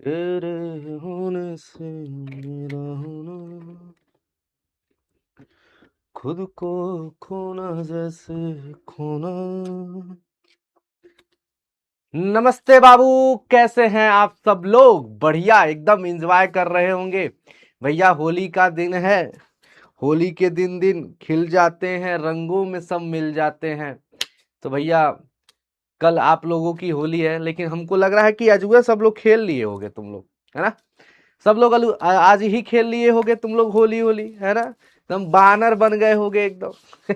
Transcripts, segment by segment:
तेरे होने से मेरा होना, खुद को खोना जैसे खोना। नमस्ते बाबू, कैसे हैं आप सब लोग? बढ़िया, एकदम एंजॉय कर रहे होंगे। भैया होली का दिन है। होली के दिन दिन खिल जाते हैं, रंगों में सब मिल जाते हैं। तो भैया कल आप लोगों की होली है, लेकिन हमको लग रहा है कि अजुए सब लोग खेल लिए होगे तुम लोग, है ना? सब लोग आज ही खेल लिए होगे तुम लोग होली होली, है ना? तुम बानर बन गए होगे एकदम।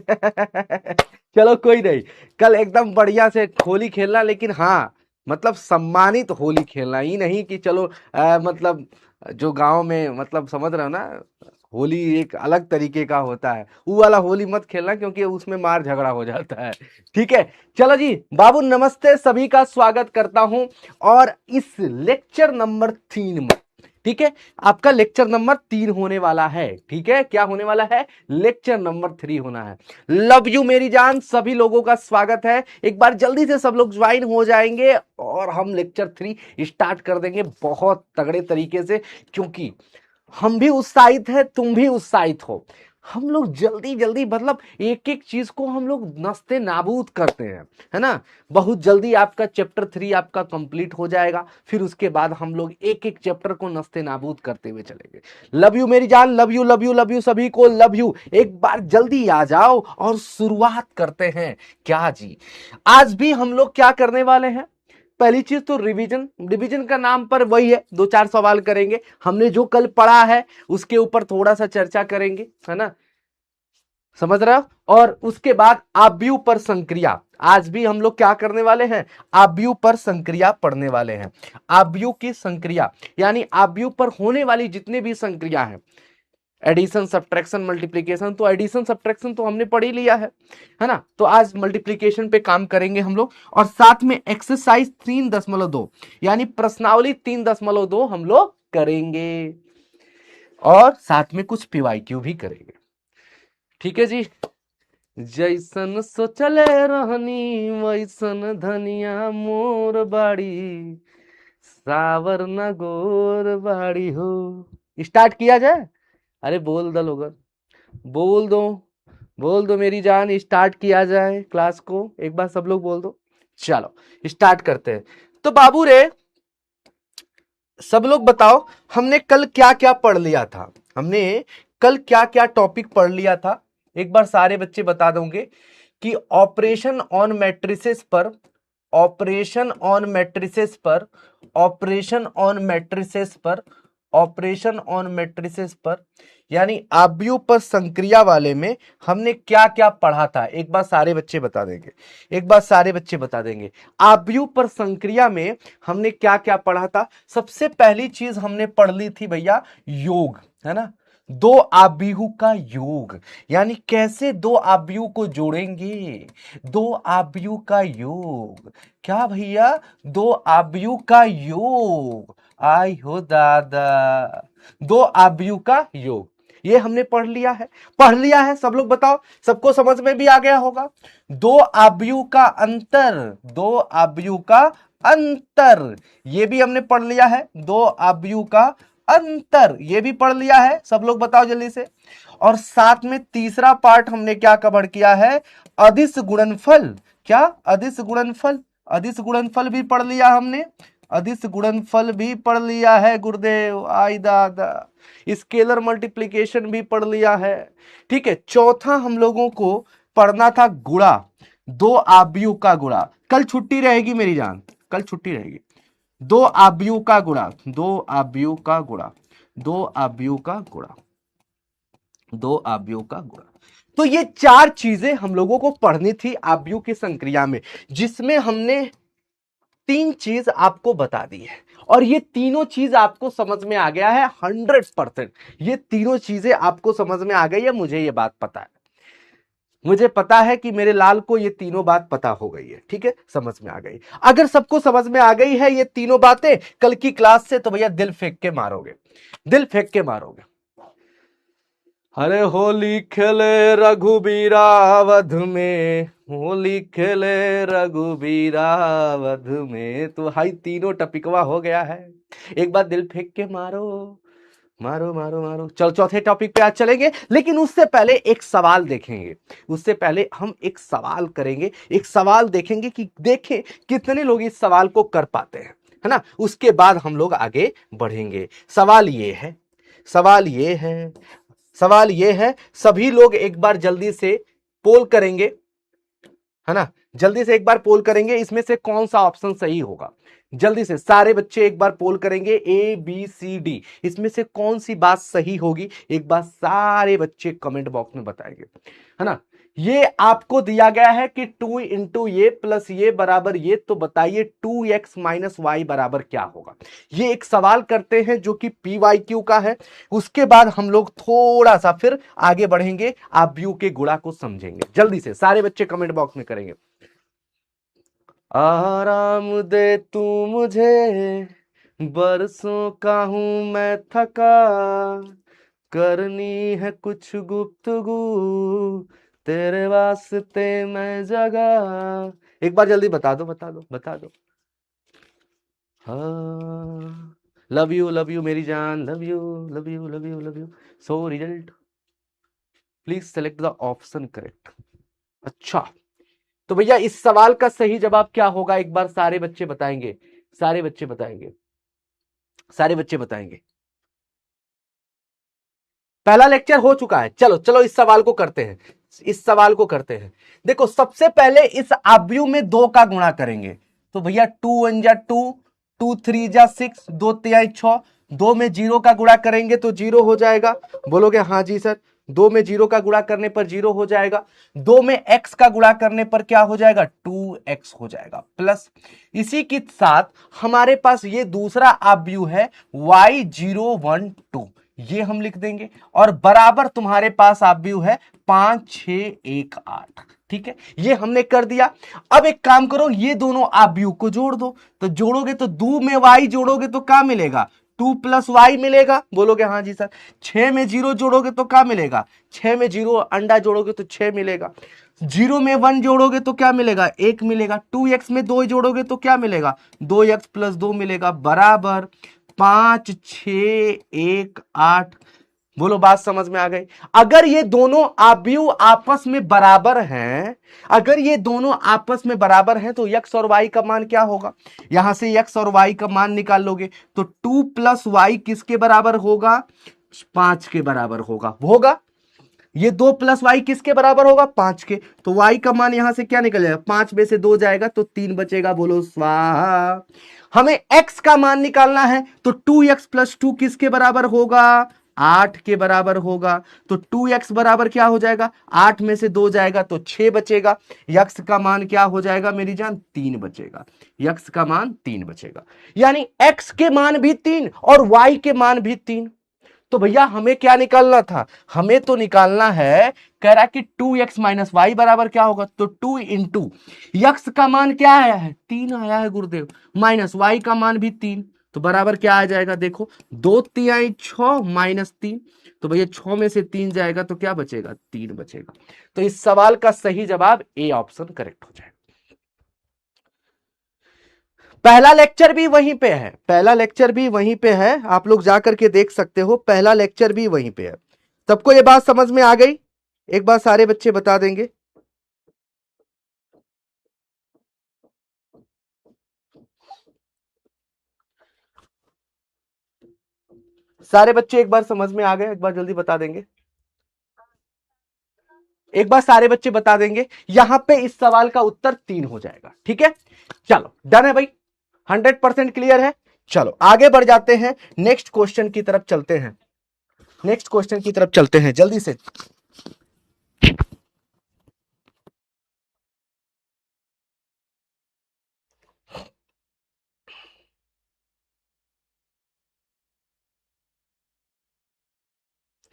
चलो कोई नहीं, कल एकदम बढ़िया से होली खेलना, लेकिन हाँ मतलब सम्मानित होली खेलना, ही नहीं कि चलो मतलब जो गांव में मतलब समझ रहे हो ना, होली एक अलग तरीके का होता है, वो वाला होली मत खेलना क्योंकि उसमें मार झगड़ा हो जाता है। ठीक है, चलो जी बाबू, नमस्ते, सभी का स्वागत करता हूं और इस लेक्चर नंबर 3 में। ठीक है, आपका लेक्चर नंबर 3 होने वाला है। ठीक है, क्या होने वाला है? लेक्चर नंबर 3 होना है। लव यू मेरी जान, सभी लोगों का स्वागत है। एक बार जल्दी से सब लोग ज्वाइन हो जाएंगे और हम लेक्चर 3 स्टार्ट कर देंगे बहुत तगड़े तरीके से, क्योंकि हम भी उत्साहित है, तुम भी उत्साहित हो। हम लोग जल्दी जल्दी मतलब एक एक चीज को हम लोग नस्ते नाबूद करते हैं, है ना? बहुत जल्दी आपका चैप्टर 3 आपका कंप्लीट हो जाएगा, फिर उसके बाद हम लोग एक एक चैप्टर को नस्ते नाबूद करते हुए चलेंगे। लव यू मेरी जान, love you love you love you, सभी को लव यू। एक बार जल्दी आ जाओ और शुरुआत करते हैं। क्या जी, आज भी हम लोग क्या करने वाले हैं? पहली चीज तो रिवीजन। रिवीजन का नाम पर वही है, दो चार सवाल करेंगे। हमने जो कल पढ़ा है उसके ऊपर थोड़ा सा चर्चा करेंगे, है ना? समझ रहे हो? और उसके बाद आव्यूह पर संक्रिया। आज भी हम लोग क्या करने वाले हैं? आव्यूह पर संक्रिया पढ़ने वाले हैं। आव्यूह की संक्रिया यानी आव्यूह पर होने वाली जितने भी संक्रिया हैं, एडिशन सब्ट्रैक्शन मल्टीप्लीकेशन, तो एडिशन सब्ट्रैक्शन तो हमने पढ़ ही लिया है ना? तो आज मल्टीप्लीकेशन पे काम करेंगे हम लोग, और साथ में एक्सरसाइज 3.2 यानी प्रश्नावली 3.2 हम लोग करेंगे, और साथ में कुछ पीवाईक्यू भी करेंगे। ठीक है जी। जैसन सोचले रहनी वैसन धनिया मोर बाड़ी, सावर न गोर बाड़ी हो। स्टार्ट किया जाए? अरे बोल दो लोगन, बोल दो, बोल दो मेरी जान, स्टार्ट किया जाए क्लास को। एक बार सब लोग बोल दो। चलो स्टार्ट करते हैं। तो बाबू रे, सब लोग बताओ, हमने कल क्या क्या पढ़ लिया था? हमने कल क्या क्या टॉपिक पढ़ लिया था? एक बार सारे बच्चे बता दोगे कि ऑपरेशन ऑन मैट्रिसेस पर, ऑपरेशन ऑन मैट्रिसेस पर, ऑपरेशन ऑन मैट्रिसेस पर, ऑपरेशन ऑन मैट्रिसेस पर यानी आव्यूह पर संक्रिया वाले में हमने क्या क्या पढ़ा था? एक बार सारे बच्चे बता देंगे, एक बार सारे बच्चे बता देंगे। आव्यूह पर संक्रिया में हमने क्या क्या पढ़ा था? सबसे पहली चीज हमने पढ़ ली थी भैया, योग, है ना? दो आव्यूह का योग, यानी कैसे दो आव्यूह को जोड़ेंगे। दो आव्यूह का योग, क्या भैया? दो आव्यूह का योग, आई हो दादा, दो आव्यूह का योग, ये हमने पढ़ लिया है। पढ़ लिया है, सब लोग बताओ, सबको समझ में भी आ गया होगा। दो आव्यूह का अंतर, दो आव्यूह का अंतर, ये भी हमने पढ़ लिया है। दो आव्यूह का अंतर, ये भी पढ़ लिया है। सब लोग बताओ जल्दी से। और साथ में तीसरा पार्ट हमने क्या कवर किया है? अदिश गुणनफल। क्या? अदिश गुणनफल, अदिश गुणनफल भी पढ़ लिया हमने। अदिश गुणनफल भी पढ़ लिया है गुरुदेव, आई दादा। स्केलर मल्टीप्लिकेशन भी पढ़ लिया है। ठीक है, चौथा हम लोगों को पढ़ना था गुणा, दो आव्यूह का गुणा। कल छुट्टी रहेगी मेरी जान, कल छुट्टी रहेगी। दो आव्यूह का गुणा, दो आव्यूह का गुणा, दो आव्यूह का गुणा, दो आव्यूह का गुणा। तो ये चार चीजें हम लोगों को पढ़नी थी आव्यूह की संक्रिया में, जिसमें हमने तीन चीज आपको बता दी है, और ये तीनों चीज आपको समझ में आ गया है 100%। ये तीनों चीजें आपको समझ में आ गई है, मुझे ये बात पता है। मुझे पता है कि मेरे लाल को ये तीनों बात पता हो गई है। ठीक है, समझ में आ गई। अगर सबको समझ में आ गई है ये तीनों बातें कल की क्लास से, तो भैया दिल फेंक के मारोगे, दिल फेंक के मारोगे। अरे होली खेले रघुबीरा वध में, होली खेले रघुबीरा वध में। तो भाई तीनों टपिकवा हो गया है। एक बार दिल फेंक के मारो, मारो मारो मारो। चल चौथे टॉपिक पे आज चलेंगे, लेकिन उससे पहले एक सवाल देखेंगे। उससे पहले हम एक सवाल करेंगे, एक सवाल देखेंगे कि देखें कितने लोग इस सवाल को कर पाते हैं, है ना। उसके बाद हम लोग आगे बढ़ेंगे। सवाल ये है, सवाल ये है, सवाल ये है, सभी लोग एक बार जल्दी से पोल करेंगे, है ना। जल्दी से एक बार पोल करेंगे, इसमें से कौन सा ऑप्शन सही होगा। जल्दी से सारे बच्चे एक बार पोल करेंगे, ए बी सी डी, इसमें से कौन सी बात सही होगी, एक बार सारे बच्चे कमेंट बॉक्स में बताएंगे, है ना। ये आपको दिया गया है कि 2 इंटू ये प्लस ये बराबर ये, तो बताइए 2x माइनस वाई बराबर क्या होगा। ये एक सवाल करते हैं जो कि PYQ का है। उसके बाद हम लोग थोड़ा सा फिर आगे बढ़ेंगे, आप व्यू के गुणा को समझेंगे। जल्दी से सारे बच्चे कमेंट बॉक्स में करेंगे। आराम दे तू मुझे, बरसों का हूं मैं थका, करनी है कुछ गुफ्तगू, तेरे वास्ते मैं जगा। एक बार जल्दी बता दो, बता दो, बता दो। हाँ, लव यू मेरी जान, love you, love you, love you, love you. So result, please select the option correct. अच्छा, तो भैया इस सवाल का सही जवाब क्या होगा, एक बार सारे बच्चे बताएंगे, सारे बच्चे बताएंगे, सारे बच्चे बताएंगे। पहला लेक्चर हो चुका है, चलो चलो इस सवाल को करते हैं, इस सवाल को करते हैं। देखो सबसे पहले इस आव्यूह में 2 का गुणा करेंगे, तो भैया 2 1 जा 2, 2 3 जा 6, 2 3 6, 2 में 0 का गुणा करेंगे तो 0 हो जाएगा। बोलोगे हाँ जी सर। 2 में 0 का गुणा करने पर 0 हो जाएगा। 2 में x का गुणा करने पर क्या हो जाएगा, 2x हो जाएगा। प्लस इसी के साथ हमारे पास ये दूसरा आव्यूह है y012, ये हम लिख देंगे, और बराबर तुम्हारे पास आव्यूह है 5 6 1 8। ठीक है, ये हमने कर दिया। अब एक काम करो, ये दोनों आव्यूह को जोड़ दो, तो जोड़ोगे तो 2 में y जोड़ोगे तो क्या मिलेगा, 2 प्लस वाई मिलेगा। बोलोगे हाँ जी सर। 6 में 0 जोड़ोगे तो क्या मिलेगा, 6 में 0 अंडा जोड़ोगे तो 6 मिलेगा। 0 में 1 जोड़ोगे तो क्या मिलेगा, 1 मिलेगा। 2x में 2 जोड़ोगे तो क्या मिलेगा, 2x प्लस 2 मिलेगा, बराबर 5 6 1 8। बोलो बात समझ में आ गई। अगर ये दोनों आव्यूह आपस में बराबर हैं, अगर ये दोनों आपस में बराबर हैं, तो x और y का मान क्या होगा, यहां से x और y का मान निकाल लोगे तो 2 प्लस वाई किसके बराबर होगा, 5 के बराबर होगा। ये 2 प्लस वाई किसके बराबर होगा, 5 के। तो y का मान यहां से क्या निकल जाएगा, 5 में से 2 जाएगा तो 3 बचेगा। बोलो स्वाहा। हमें x का मान निकालना है, तो 2x प्लस 2 किसके बराबर होगा, 8 के बराबर होगा। तो 2x बराबर क्या हो जाएगा, 8 में से 2 जाएगा तो 6 बचेगा। x का मान क्या हो जाएगा मेरी जान, 3 बचेगा। x का मान 3 बचेगा, यानी x के मान भी 3 और y के मान भी 3। तो भैया हमें क्या निकालना था, हमें तो निकालना है, कह रहा है कि 2x माइनस वाई बराबर क्या होगा, तो 2 इंटू यक्स का मान क्या आया है, 3 आया है गुरुदेव, माइनस वाई का मान भी 3, तो बराबर क्या आ जाएगा, देखो 2 तिहाई 6 माइनस 3, तो भैया 6 में से 3 जाएगा तो क्या बचेगा, 3 बचेगा। तो इस सवाल का सही जवाब ए ऑप्शन करेक्ट हो जाएगा। पहला लेक्चर भी वहीं पे है, पहला लेक्चर भी वहीं पे है, आप लोग जाकर के देख सकते हो, पहला लेक्चर भी वहीं पे है। सबको ये बात समझ में आ गई, एक बार सारे बच्चे बता देंगे। सारे बच्चे एक बार समझ में आ गए, एक बार जल्दी बता देंगे, एक बार सारे बच्चे बता देंगे। यहां पे इस सवाल का उत्तर 3 हो जाएगा। ठीक है, चलो डन है भाई, 100% क्लियर है। चलो आगे बढ़ जाते हैं, नेक्स्ट क्वेश्चन की तरफ चलते हैं, नेक्स्ट क्वेश्चन की तरफ चलते हैं जल्दी से।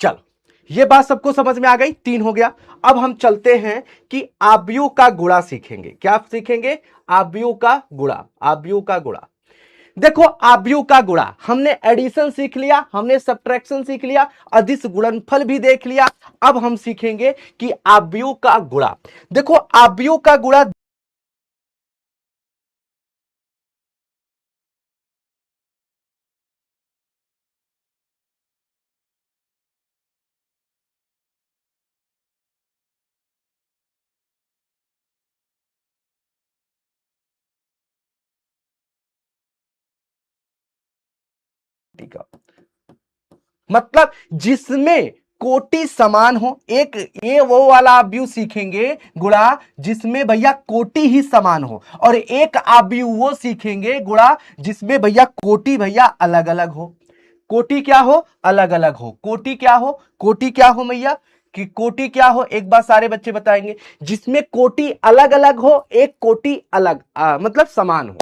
चलो ये बात सबको समझ में आ गई, 3 हो गया। अब हम चलते हैं कि आव्यूह का गुणा सीखेंगे। क्या सीखेंगे, आव्यूह का गुणा, आव्यूह का गुणा। देखो आव्यूह का गुणा, हमने एडिशन सीख लिया, हमने सब्ट्रैक्शन सीख लिया, अदिश गुणनफल भी देख लिया। अब हम सीखेंगे कि आव्यूह का गुणा। देखो आव्यूह का गुणा का मतलब जिसमें कोटि समान हो। एक ये वो वाला आव्यूह सीखेंगे गुणा जिसमें भैया कोटि ही समान हो, और एक आव्यूह वो सीखेंगे गुणा जिसमें भैया कोटि भैया अलग अलग हो। कोटि क्या हो? अलग अलग हो। कोटि क्या हो? कोटि क्या हो भैया? कि कोटि क्या हो? एक बार सारे बच्चे बताएंगे। जिसमें कोटि अलग अलग हो, एक कोटि अलग मतलब समान हो।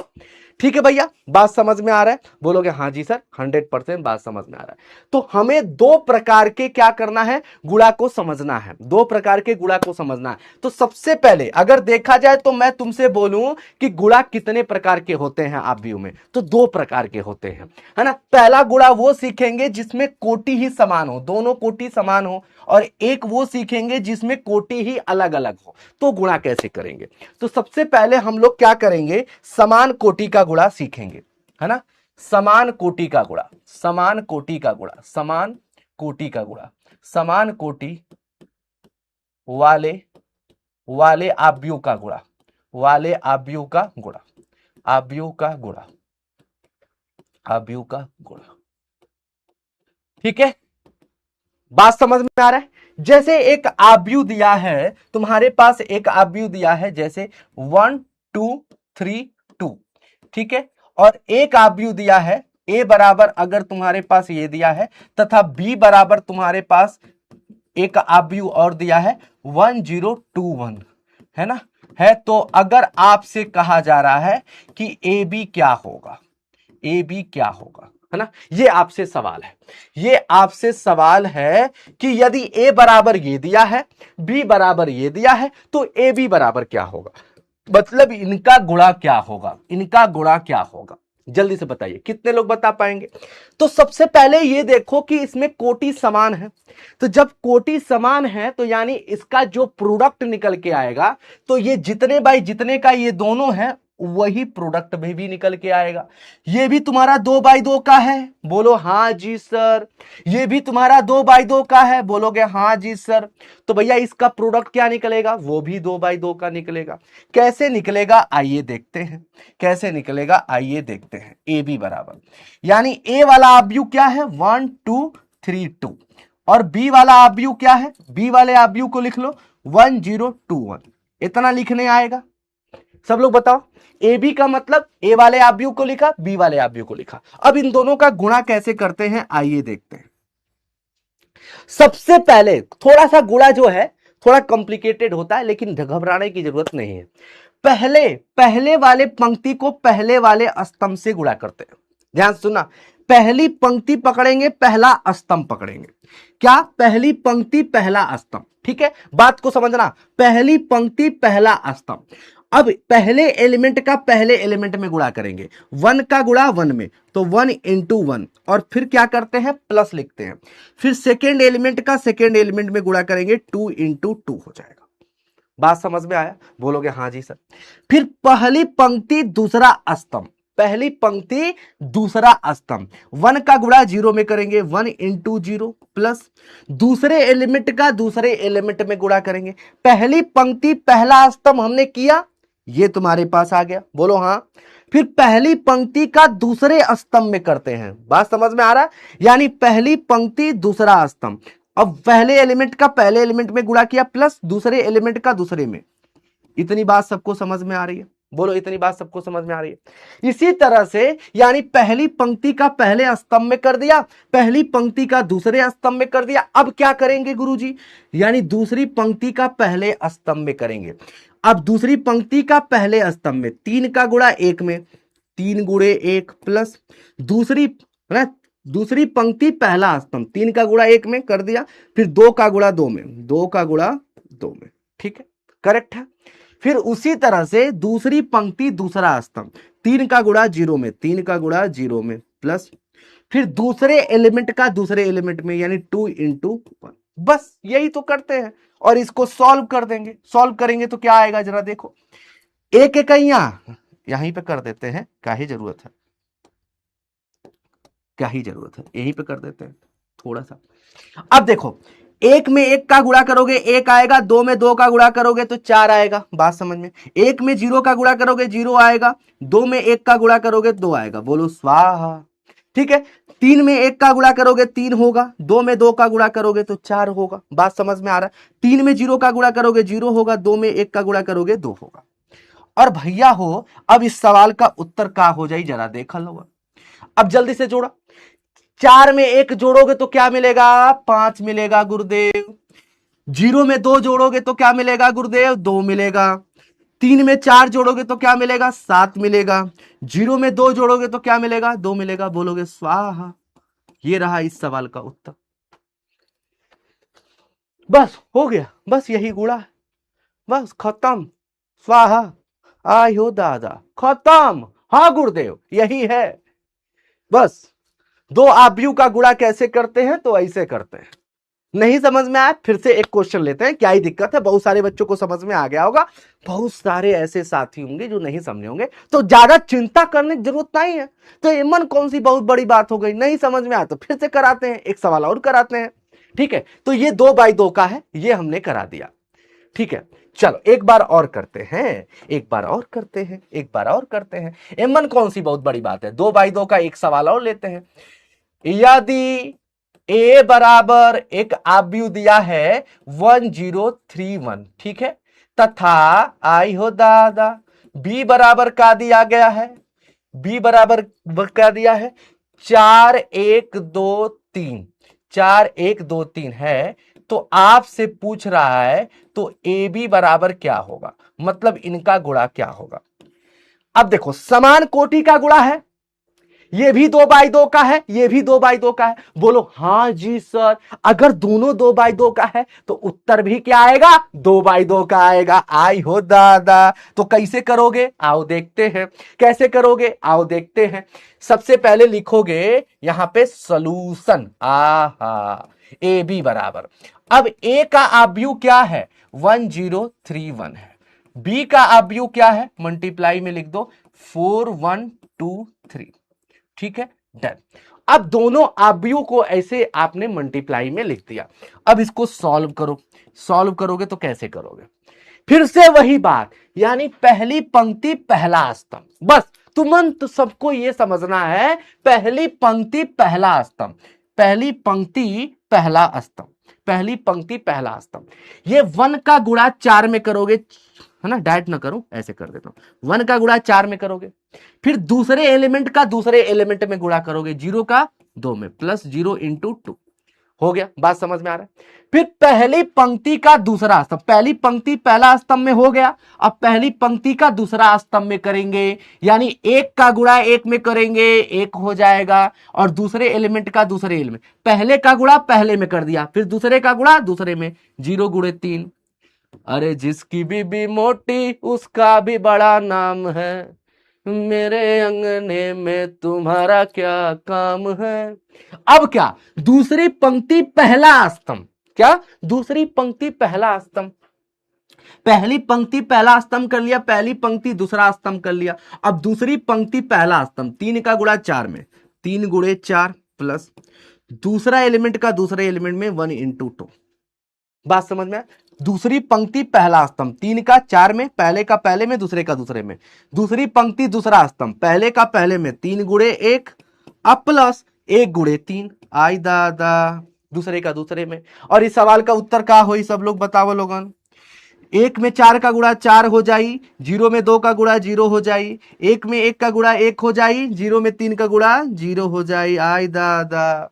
ठीक है भैया, बात समझ में आ रहा है? बोलोगे हाँ जी सर, 100% बात समझ में आ रहा है। तो हमें दो प्रकार के क्या करना है? गुणा को समझना है। दो प्रकार के गुणा को समझना है। तो सबसे पहले अगर देखा जाए तो मैं तुमसे बोलूं कि गुणा कितने प्रकार के होते हैं आव्यूह में, तो दो प्रकार के होते हैं, है ना। पहला गुणा वो सीखेंगे जिसमें कोटि ही समान हो, दोनों कोटि समान हो, और एक वो सीखेंगे जिसमें कोटि ही अलग अलग हो। तो गुणा कैसे करेंगे? तो सबसे पहले हम लोग क्या करेंगे? समान कोटि का गुणा सीखेंगे, है ना। समान कोटि का गुणा, समान कोटि का गुणा, समान कोटि का गुणा, समान कोटि वाले वाले आव्यूह का गुणा, वाले आव्यूह का गुणा, आव्यूह का गुणा, आव्यूह का गुणा। ठीक है, बात समझ में आ रहा है? जैसे एक आव्यूह दिया है तुम्हारे पास, एक आव्यूह दिया है जैसे 1 2 3 2, ठीक है। और एक आव्यूह दिया है a बराबर, अगर तुम्हारे पास ये दिया है, तथा b बराबर तुम्हारे पास एक आव्यूह और दिया है 1 0 2 1, है ना। है तो अगर आपसे कहा जा रहा है कि ए बी क्या होगा, ए बी क्या होगा, है ना। ये आपसे सवाल है, ये आपसे सवाल है कि यदि ए बराबर ये दिया है, बी बराबर ये दिया है, तो ए बी बराबर क्या होगा, मतलब इनका गुणा क्या होगा, इनका गुणा क्या होगा। जल्दी से बताइए, कितने लोग बता पाएंगे? तो सबसे पहले ये देखो कि इसमें कोटि समान है। तो जब कोटि समान है तो यानी इसका जो प्रोडक्ट निकल के आएगा, तो ये जितने बाई जितने का ये दोनों है, वही प्रोडक्ट में भी निकल के आएगा। ये भी तुम्हारा 2 बाई 2 का है, बोलो हाँ जी सर। ये भी तुम्हारा 2 बाई 2 का है, बोलोगे हाँ जी सर। तो भैया इसका प्रोडक्ट क्या निकलेगा? वो भी 2 बाई 2 का निकलेगा। कैसे निकलेगा आइए देखते हैं, कैसे निकलेगा आइए देखते हैं। ए बी बराबर, यानी ए वाला आव्यूह क्या है? 1 2 3 2, और बी वाला आव्यूह क्या है? बी वाले आव्यूह को लिख लो 1 0 2 1। इतना लिखने आएगा? सब लोग बताओ। ए बी का मतलब ए वाले आव्यूह को लिखा, बी वाले आव्यूह को लिखा। अब इन दोनों का गुणा कैसे करते हैं आइए देखते हैं। सबसे पहले थोड़ा सा गुणा जो है थोड़ा कॉम्प्लिकेटेड होता है, लेकिन घबराने की जरूरत नहीं है। पहले पहले वाले पंक्ति को पहले वाले स्तंभ से गुणा करते हैं। ध्यान सुनना, पहली पंक्ति पकड़ेंगे, पहला स्तंभ पकड़ेंगे। क्या? पहली पंक्ति पहला स्तंभ, ठीक है। बात को समझना, पहली पंक्ति पहला स्तंभ। अब पहले एलिमेंट का पहले एलिमेंट में गुणा करेंगे, 1 का गुणा 1 में, तो 1 इंटू 1, और फिर क्या करते हैं? प्लस लिखते हैं। फिर सेकेंड एलिमेंट का सेकेंड एलिमेंट में गुणा करेंगे, 2 इंटू 2 हो जाएगा। बात समझ में आया? बोलोगे हाँ जी सर। फिर पहली पंक्ति दूसरा स्तंभ, पहली पंक्ति दूसरा स्तंभ, 1 का गुणा 0 में करेंगे, 1 इंटू 0, प्लस दूसरे एलिमेंट का दूसरे एलिमेंट में गुणा करेंगे। पहली पंक्ति पहला स्तंभ हमने किया, ये तुम्हारे पास आ गया, बोलो हाँ। फिर पहली पंक्ति का दूसरे स्तंभ में करते हैं। बात समझ में आ रहा है? यानी पहली पंक्ति दूसरा स्तंभ, अब पहले एलिमेंट का पहले एलिमेंट में गुणा किया, प्लस दूसरे एलिमेंट का दूसरे में। इतनी बात सबको समझ में आ रही है? बोलो इतनी बात सबको समझ में आ रही है? इसी तरह से यानी पहली पंक्ति का पहले स्तंभ में कर दिया, पहली पंक्ति का दूसरे स्तंभ में कर दिया। अब क्या करेंगे गुरुजी? यानी दूसरी पंक्ति का पहले स्तंभ में करेंगे। अब दूसरी पंक्ति का पहले स्तंभ में 3 का गुणा 1 में, 3 गुणे 1, प्लस दूसरी पंक्ति पहला स्तंभ, 3 का गुणा 1 में कर दिया, फिर 2 का गुणा 2 में, 2 का गुणा 2 में, ठीक है, करेक्ट है। फिर उसी तरह से दूसरी पंक्ति दूसरा स्तंभ, 3 का गुणा 0 में, 3 का गुणा 0 में प्लस, फिर दूसरे एलिमेंट का दूसरे एलिमेंट में यानी 2 इंटू 1। बस यही तो करते हैं और इसको सॉल्व कर देंगे। सॉल्व करेंगे तो क्या आएगा जरा देखो, एक इकाइयां यहीं पे कर देते हैं, क्या ही जरूरत है, क्या ही जरूरत है, यहीं पे कर देते हैं थोड़ा सा। अब देखो, एक में एक का गुणा करोगे एक आएगा, दो में दो का गुणा करोगे तो 4 आएगा, बात समझ में। एक में 0 का गुणा करोगे 0 आएगा, दो में एक का गुणा करोगे 2 आएगा, बोलो स्वाहा। ठीक है, 3 में एक का गुणा करोगे 3 होगा, दो में दो का गुणा करोगे तो 4 होगा, बात समझ में आ रहा है। 3 में 0 का गुणा करोगे 0 होगा, दो में एक का गुणा करोगे 2 होगा। और भैया हो, अब इस सवाल का उत्तर क्या हो जाए जरा देखा लो। अब जल्दी से जोड़ा, 4 में 1 जोड़ोगे तो क्या मिलेगा, 5 मिलेगा गुरुदेव। 0 में 2 जोड़ोगे तो क्या मिलेगा गुरुदेव, 2 मिलेगा। 3 में 4 जोड़ोगे तो क्या मिलेगा, 7 मिलेगा। 0 में 2 जोड़ोगे तो क्या मिलेगा, 2 मिलेगा, बोलोगे स्वाहा। ये रहा इस सवाल का उत्तर। बस हो गया, बस यही गुणा है, बस खत्म, स्वाहा। आयो दादा, खत्म। हाँ गुरुदेव यही है, बस। दो आव्यूह का गुणा कैसे करते हैं, तो ऐसे करते हैं। नहीं समझ में आया, फिर से एक क्वेश्चन लेते हैं, क्या ही दिक्कत है, बहुत सारे बच्चों को समझ में आ गया होगा, बहुत सारे ऐसे साथी होंगे जो नहीं समझे होंगे, तो ज्यादा चिंता करने की जरूरत नहीं है। तो एमन कौन सी बहुत बड़ी बात हो गई, नहीं समझ में आया तो फिर से कराते हैं, एक सवाल और कराते हैं। ठीक है, तो ये 2 बाई 2 का है, ये हमने करा दिया। ठीक है, चलो एक बार और करते हैं, एक बार और करते हैं, एक बार और करते हैं। एमन कौन सी बहुत बड़ी बात है, 2 बाई 2 का एक सवाल और लेते हैं। यदि a बराबर एक आव्यूह दिया है 1031, ठीक है, तथा आई हो दादा b बराबर का दिया गया है, b बराबर क्या दिया है, 4 1 2 3, 4 1 2 3 है, तो आपसे पूछ रहा है तो ए बी बराबर क्या होगा, मतलब इनका गुणा क्या होगा। अब देखो, समान कोटि का गुणा है, ये भी 2 बाई 2 का है, ये भी 2 बाई 2 का है, बोलो हाँ जी सर। अगर दोनों 2 बाई 2 का है तो उत्तर भी क्या आएगा, 2 बाई 2 का आएगा। आई हो दादा, तो कैसे करोगे, आओ देखते हैं कैसे करोगे, आओ देखते हैं। सबसे पहले लिखोगे यहां पे सॉल्यूशन, आहा, ए बी बराबर, अब ए का आव्यूह क्या है, 1031 है, बी का आव्यूह क्या है, मल्टीप्लाई में लिख दो 4123, ठीक है, डन। अब दोनों आव्यूह को ऐसे आपने मल्टीप्लाई में लिख दिया। अब इसको सॉल्व करो, सॉल्व करोगे तो कैसे करोगे, फिर से वही बात, यानी पहली पंक्ति पहला स्तंभ, बस तुरंत सबको यह समझना है, पहली पंक्ति पहला स्तंभ, पहली पंक्ति पहला स्तंभ, पहली पंक्ति पहला स्तंभ। ये 1 का गुणा 4 में करोगे, है ना, डायरेक्ट ना करूं, ऐसे कर देता हूं, 1 का गुणा 4 में करोगे, फिर दूसरे एलिमेंट का दूसरे एलिमेंट में गुणा करोगे, 0 का 2 में, प्लस 0 इंटू 2 हो गया, बात समझ में आ रहा है। फिर पहली पंक्ति का दूसरा स्तंभ, पहली पंक्ति पहला स्तंभ में हो गया, अब पहली पंक्ति का दूसरा स्तंभ में करेंगे, यानी 1 का गुणा 1 में करेंगे 1 हो जाएगा, और दूसरे एलिमेंट का दूसरे एलिमेंट, पहले का गुणा पहले में कर दिया, फिर दूसरे का गुणा दूसरे में, 0 गुणे 3। अरे जिसकी बीबी मोटी उसका भी बड़ा नाम है, मेरे अंगने में तुम्हारा क्या काम है। अब क्या, दूसरी पंक्ति पहला स्तंभ, क्या दूसरी पंक्ति पहला स्तंभ, पहली पंक्ति पहला स्तंभ कर लिया, पहली पंक्ति दूसरा स्तंभ कर लिया, अब दूसरी पंक्ति पहला स्तंभ, 3 का गुणा 4 में, 3 गुणे 4 प्लस दूसरा एलिमेंट का दूसरे एलिमेंट में 1 इंटू 2, बात समझ में। दूसरी पंक्ति पहला स्तंभ, 3 का 4 में, पहले का पहले में, दूसरे का दूसरे में, दूसरी पंक्ति दूसरा स्तंभ, पहले का पहले में 3 गुणे 1 अब प्लस 1 गुणे 3, आई दादा, दूसरे का दूसरे में। और इस सवाल का उत्तर क्या हो, सब लोग बताओ लोगन। 1 में 4 का गुणा 4 हो जाई, 0 में 2 का गुणा 0 हो जाई, 1 में 1 का गुणा 1 हो जाई, 0 में 3 का गुणा 0 हो जाई, आई दादा,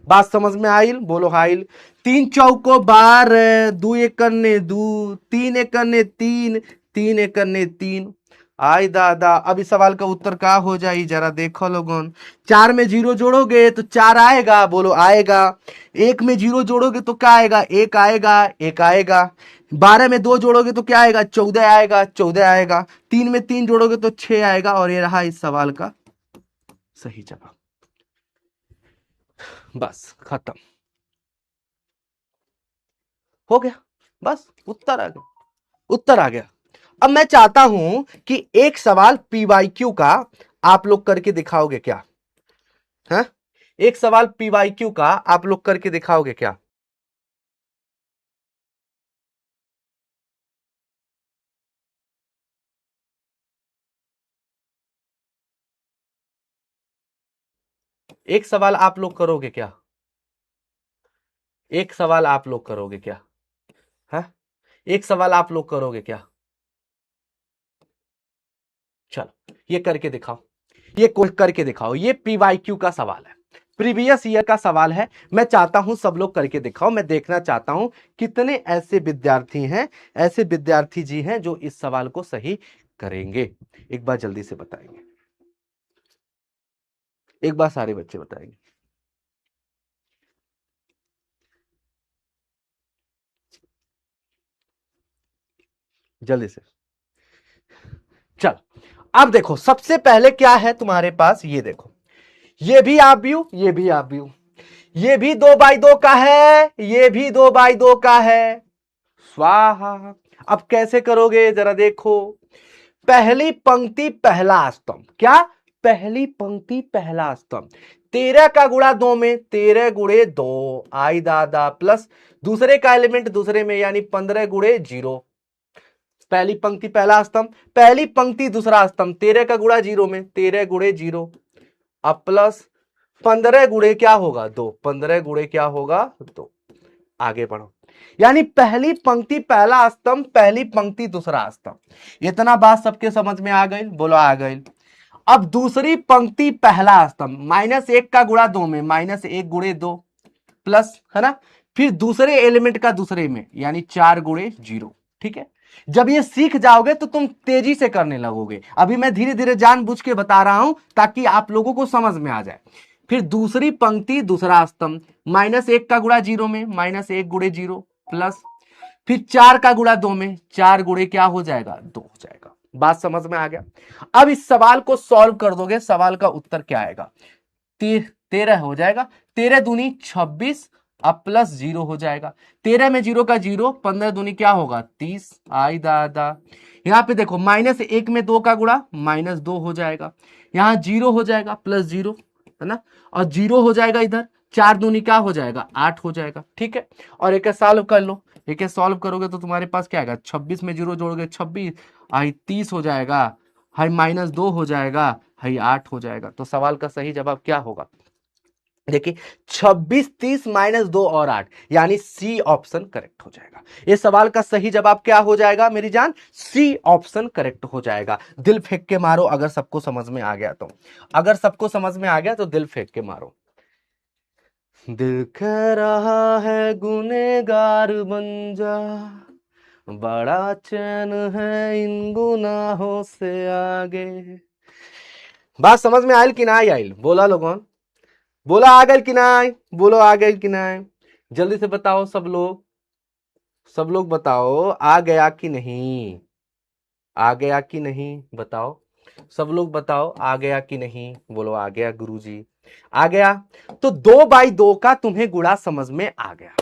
बात समझ में आइल, बोलो हाइल। 3 चौको 12, 2 एकन्ने 2, 3 एकन्ने 3, 3 एकन्ने 3, आई दादा, अब इस सवाल का उत्तर क्या हो जाए जरा देखो लोगन। 4 में 0 जोड़ोगे तो 4 आएगा, बोलो आएगा। 1 में 0 जोड़ोगे तो क्या आएगा, 1 आएगा, 1 आएगा। 12 में 2 जोड़ोगे तो क्या आएगा, 14 आएगा, 14 आएगा। 3 में 3 जोड़ोगे तो 6 आएगा। और ये रहा इस सवाल का सही जवाब। बस खत्म हो गया, बस उत्तर आ गया, उत्तर आ गया। अब मैं चाहता हूं कि एक सवाल पीवाईक्यू का आप लोग करके दिखाओगे क्या? है, एक सवाल पीवाईक्यू का आप लोग करके दिखाओगे क्या? एक सवाल आप लोग करोगे क्या? एक सवाल आप लोग करोगे क्या? है, एक सवाल आप लोग करोगे क्या? चलो ये करके दिखाओ, ये करके दिखाओ। ये पीवाईक्यू का सवाल है, प्रीवियस ईयर का सवाल है। मैं चाहता हूं सब लोग करके दिखाओ। मैं देखना चाहता हूं कितने ऐसे विद्यार्थी हैं, ऐसे विद्यार्थी जी हैं जो इस सवाल को सही करेंगे। एक बार जल्दी से बताएंगे, एक बार सारे बच्चे बताएंगे जल्दी से। चल अब देखो, सबसे पहले क्या है तुम्हारे पास, ये देखो, ये भी आप भी हो, ये भी आप भी हो, ये भी 2x2 का है, ये भी 2x2 का है। स्वाहा। अब कैसे करोगे जरा देखो। पहली पंक्ति पहला स्तंभ, क्या? पहली पंक्ति पहला स्तंभ। 13 का गुणा 2 में 13 गुणे 2 आई दादा, प्लस दूसरे का एलिमेंट दूसरे में यानी 15 गुणे 0। पहली पंक्ति पहला स्तंभ, पहली पंक्ति दूसरा स्तंभ, 13 का गुणा 0 में 13 गुणे 0। अब प्लस 15 गुणे क्या होगा, 2, 15 गुणे क्या होगा, 2। आगे बढ़ो, यानी पहली पंक्ति पहला स्तंभ, पहली पंक्ति दूसरा स्तंभ। इतना बात सबके समझ में आ गई, बोलो आ गई। अब दूसरी पंक्ति पहला स्तंभ, -1 का गुणा 2 में -1 गुणे 2, प्लस, है ना, फिर दूसरे एलिमेंट का दूसरे में यानी 4 गुणे 0। ठीक है, जब ये सीख जाओगे तो तुम तेजी से करने लगोगे। अभी मैं धीरे धीरे जानबूझ के बता रहा हूं ताकि आप लोगों को समझ में आ जाए। फिर दूसरी पंक्ति दूसरा स्तंभ, -1 का गुणा 0 में -1 गुणे 0, प्लस फिर 4 का गुणा 2 में 4 गुणे क्या हो जाएगा, 2 हो जाएगा। बात समझ में आ गया? अब इस सवाल को सॉल्व कर दोगे, सवाल का उत्तर क्या आएगा, 13 हो जाएगा। 13 दूनी 26, अब प्लस 0 हो जाएगा। 13 में 0 का 0, 15 दूनी क्या होगा, 30 आई दादा। यहां पे देखो, -1 में 2 का गुणा -2 हो जाएगा, यहां 0 हो जाएगा, प्लस 0, है ना, और 0 हो जाएगा इधर। 4 दूनी क्या हो जाएगा, 8 हो जाएगा। ठीक है, और एक सॉल्व कर लो, एक सॉल्व करोगे तो तुम्हारे पास क्या आएगा, 26 में 0 जोड़ोगे 26, आई 30 हो जाएगा, हाई -2 हो जाएगा, हाई 8 हो जाएगा। तो सवाल का सही जवाब क्या होगा, देखिए 26, 30 -2 और 8, यानी सी ऑप्शन करेक्ट हो जाएगा। ये सवाल का सही जवाब क्या हो जाएगा मेरी जान, सी ऑप्शन करेक्ट हो जाएगा। दिल फेंक के मारो अगर सबको समझ में आ गया तो, अगर सबको समझ में आ गया तो दिल फेंक के मारो। दिल कह रहा है गुनेगार बन जा, बड़ा चैन है इन गुनाहों से आगे। बात समझ में आयल कि ना आयल, बोला लोगों, बोला आ गए कि ना, बोलो आ गए कि ना, जल्दी से बताओ सब लोग, सब लोग बताओ आ गया कि नहीं, आ गया कि नहीं बताओ, सब लोग बताओ आ गया कि नहीं, बोलो आ गया गुरुजी, आ गया। तो 2x2 का तुम्हें गुणा समझ में आ गया।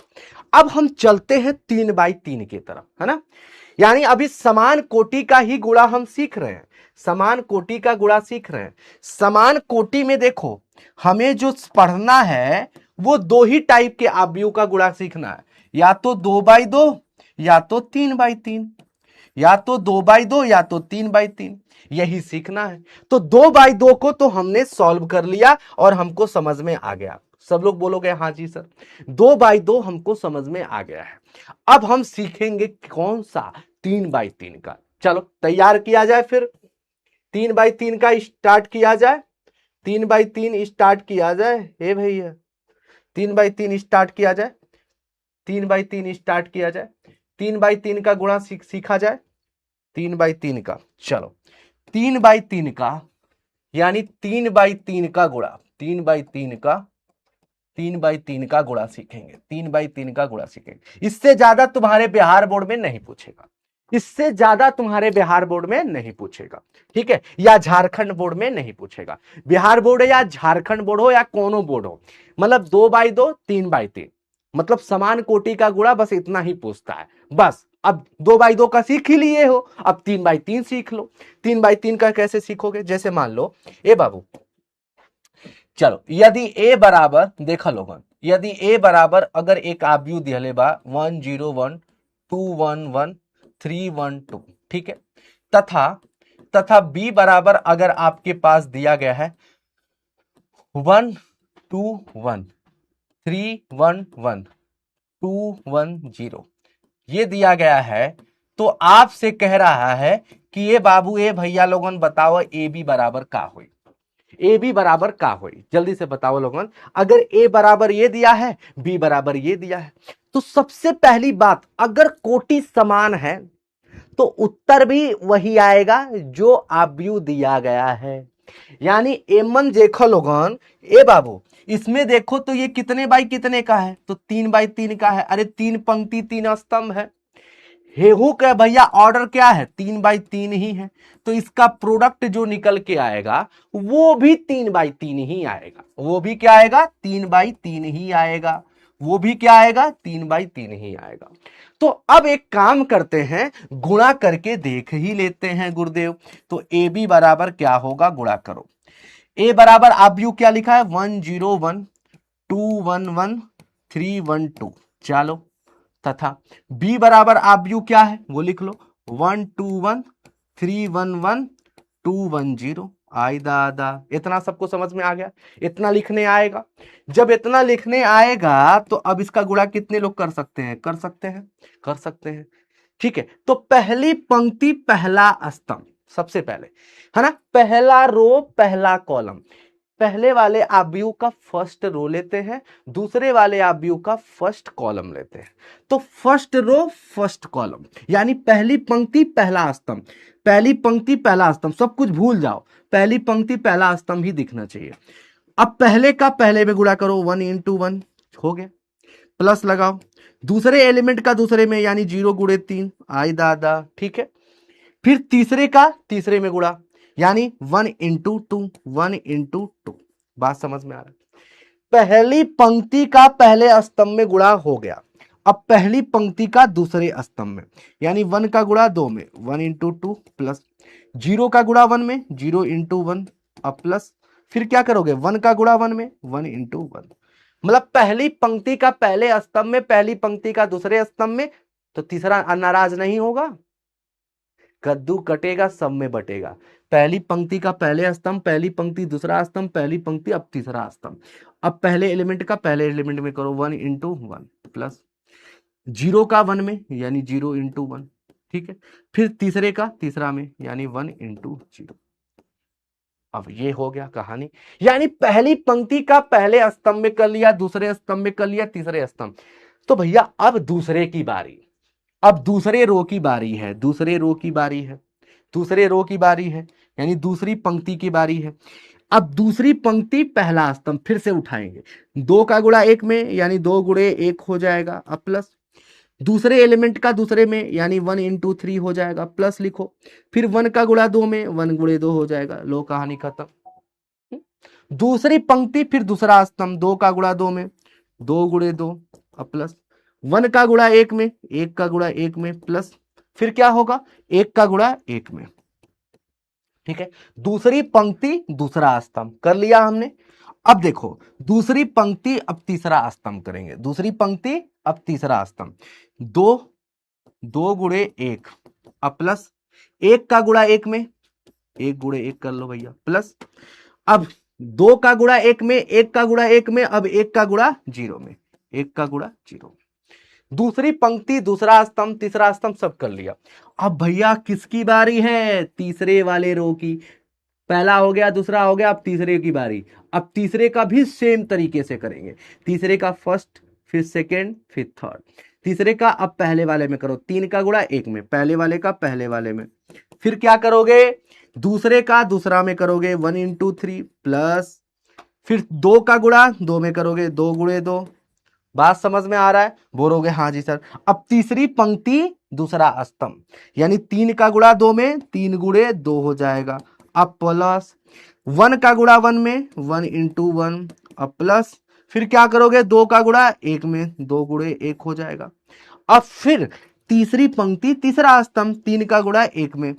अब हम चलते हैं 3x3 की तरफ, है ना, यानी अभी समान कोटि का ही गुणा हम सीख रहे हैं, समान कोटि का गुणा सीख रहे हैं। समान कोटि में देखो, हमें जो पढ़ना है वो 2 ही टाइप के अवयव का गुणा सीखना है, या तो 2x2 या तो 3x3, या तो 2x2 या तो 3x3, यही सीखना है। तो 2x2 को तो हमने सॉल्व कर लिया और हमको समझ में आ गया। सब लोग बोलोगे हाँ जी सर, 2x2 हमको समझ में आ गया है। अब हम सीखेंगे कौन सा, 3x3 का। चलो तैयार किया जाए, फिर 3x3 का स्टार्ट किया जाए, 3x3 स्टार्ट किया जाए, हे भैया 3x3 स्टार्ट किया जाए, 3x3 स्टार्ट किया जाए, 3x3 का गुणा सीखा जाए, 3x3 का। चलो 3/3 का, यानी 3/3 का गुणा, 3/3 का गुणा सीखेंगे, 3/3 का गुणा सीखेंगे। इससे ज्यादा तुम्हारे बिहार बोर्ड में नहीं पूछेगा, इससे ज्यादा तुम्हारे बिहार बोर्ड में नहीं पूछेगा, ठीक है, या झारखंड बोर्ड में नहीं पूछेगा। बिहार बोर्ड हो या झारखंड बोर्ड हो या कोनो बोर्ड हो, मतलब 2/2, 3/3, मतलब समान कोटि का गुणा, बस इतना ही पूछता है बस। अब 2/2 का सीख ही लिए हो, अब 3/3 सीख लो। 3/3 का कैसे सीखोगे, जैसे मान लो ए बाबू, चलो यदि ए बराबर, देखा लोगन, यदि ए बराबर अगर एक आव्यूह दिहले बा 101 211 312, ठीक है, तथा बी बराबर अगर आपके पास दिया गया है 121 311 210, ये दिया गया है, तो आपसे कह रहा है कि ये बाबू ए भैया लोगन बताओ ए बी बराबर का हुई, ए बी बराबर का हुई, जल्दी से बताओ लोगन। अगर ए बराबर ये दिया है, बी बराबर ये दिया है, तो सबसे पहली बात, अगर कोटि समान है तो उत्तर भी वही आएगा जो आव्यूह दिया गया है। यानी एमन देखो लोगन, ए बाबू इसमें देखो तो ये कितने बाई कितने का है, तो 3/3 का है। अरे 3 पंक्ति 3 स्तंभ है, हेहू का भैया ऑर्डर क्या है, 3/3 ही है, तो इसका प्रोडक्ट जो निकल के आएगा वो भी 3/3 ही आएगा, वो भी क्या आएगा, 3/3 ही आएगा, वो भी क्या आएगा, 3/3 ही आएगा। तो अब एक काम करते हैं, गुणा करके देख ही लेते हैं गुरुदेव। तो ए बी बराबर क्या होगा, गुणा करो। ए बराबर आव्यूह क्या लिखा है, 101 211 312, चलो, तथा बी बराबर आव्यूह क्या है वो लिख लो, 121 311 210। आई दादा, इतना सबको समझ में आ गया, इतना लिखने आएगा। जब इतना लिखने आएगा तो अब इसका गुणा कितने लोग कर सकते हैं, कर सकते हैं, कर सकते हैं, ठीक है। तो पहली पंक्ति पहला स्तंभ, सबसे पहले है ना, पहला रो पहला कॉलम, पहले वाले आव्यूह का फर्स्ट रो लेते हैं, दूसरे वाले आव्यूह का फर्स्ट कॉलम लेते हैं। तो फर्स्ट रो फर्स्ट कॉलम, यानी पहली पंक्ति पहला स्तंभ, पहली पंक्ति पहला स्तंभ, सब कुछ भूल जाओ, पहली पंक्ति पहला स्तंभ ही दिखना चाहिए। अब पहले का पहले में गुणा करो, 1 × 1 हो गया, प्लस लगाओ, दूसरे एलिमेंट का दूसरे में, यानी 0 × 3, आई दादा, ठीक है। फिर तीसरे का तीसरे में गुणा, यानी 1 × 2, 1 × 2, बात समझ में आ रहा है। पहली पंक्ति का पहले स्तंभ में गुणा हो गया, अब पहली पंक्ति का दूसरे स्तंभ में, यानी 1 का गुणा 2 में, 1 × 2 प्लस 0 का गुणा 1 में, 0 × 1 अब प्लस, फिर क्या करोगे, 1 का गुणा 1 में, 1 × 1, मतलब पहली पंक्ति का पहले स्तंभ में, पहली पंक्ति का दूसरे स्तंभ में, तो तीसरा नाराज नहीं होगा, कद्दू कटेगा सब में बटेगा। पहली पंक्ति का पहले स्तंभ, पहली पंक्ति दूसरा स्तंभ, पहली पंक्ति अब तीसरा स्तंभ। अब पहले एलिमेंट का पहले एलिमेंट में करो, 1 × 1 प्लस 0 का 1 में, यानी 0 × 1, ठीक है। फिर तीसरे का तीसरा में, यानी 1 × 0। अब ये हो गया कहानी, यानी पहली पंक्ति का पहले स्तंभ में कर लिया, दूसरे स्तंभ में कर लिया, तीसरे स्तंभ। तो भैया अब दूसरे की बारी, अब दूसरे रो की बारी है, दूसरे रो की बारी है, दूसरे रो की बारी है, यानी दूसरी पंक्ति की बारी है। अब दूसरी पंक्ति पहला स्तंभ फिर से उठाएंगे, 2 का गुणा 1 में, यानी 2 × 1 हो जाएगा, अब प्लस दूसरे एलिमेंट का दूसरे में, यानी 1 × 3 हो जाएगा, प्लस लिखो, फिर 1 का गुणा 2 में, 1 × 2 हो जाएगा, लो कहानी खत्म। दूसरी पंक्ति फिर दूसरा स्तंभ, 2 का गुणा 2 में, 2 × 2 अब प्लस 1 का गुणा 1 में, 1 का गुणा 1 में प्लस, फिर क्या होगा, 1 का गुणा 1 में, ठीक है। दूसरी पंक्ति दूसरा स्तंभ कर लिया हमने। अब देखो दूसरी पंक्ति अब तीसरा स्तंभ करेंगे, दूसरी पंक्ति अब तीसरा स्तंभ, 2 × 1 अब प्लस 1 का गुणा 1 में, 1 × 1 कर लो भैया, प्लस अब 2 का गुणा 1 में, 1 का गुणा 1 में, अब 1 का गुणा 0 में, 1 का गुणा 0। दूसरी पंक्ति दूसरा स्तंभ तीसरा स्तंभ सब कर लिया। अब भैया किसकी बारी है, तीसरे वाले रो की। पहला हो गया, दूसरा हो गया, अब तीसरे की बारी। अब तीसरे का भी सेम तरीके से करेंगे, तीसरे का फर्स्ट, फिर सेकेंड, फिर थर्ड। तीसरे का अब पहले वाले में करो, 3 का गुणा 1 में, पहले वाले का पहले वाले में, फिर क्या करोगे, दूसरे का दूसरा में करोगे 1 × 3 प्लस, फिर 2 का गुणा 2 में करोगे 2 × 2। बात समझ में आ रहा है, बोलोगे हाँ जी सर। अब तीसरी पंक्ति दूसरा स्तंभ, यानी 3 का गुणा 2 में 3 × 2 हो जाएगा। अब प्लस 1 का गुणा 1 में 1 × 1, अब प्लस, फिर क्या करोगे 2 का गुणा 1 में 2 × 1 हो जाएगा। अब फिर तीसरी पंक्ति तीसरा स्तंभ, 3 का गुणा 1 में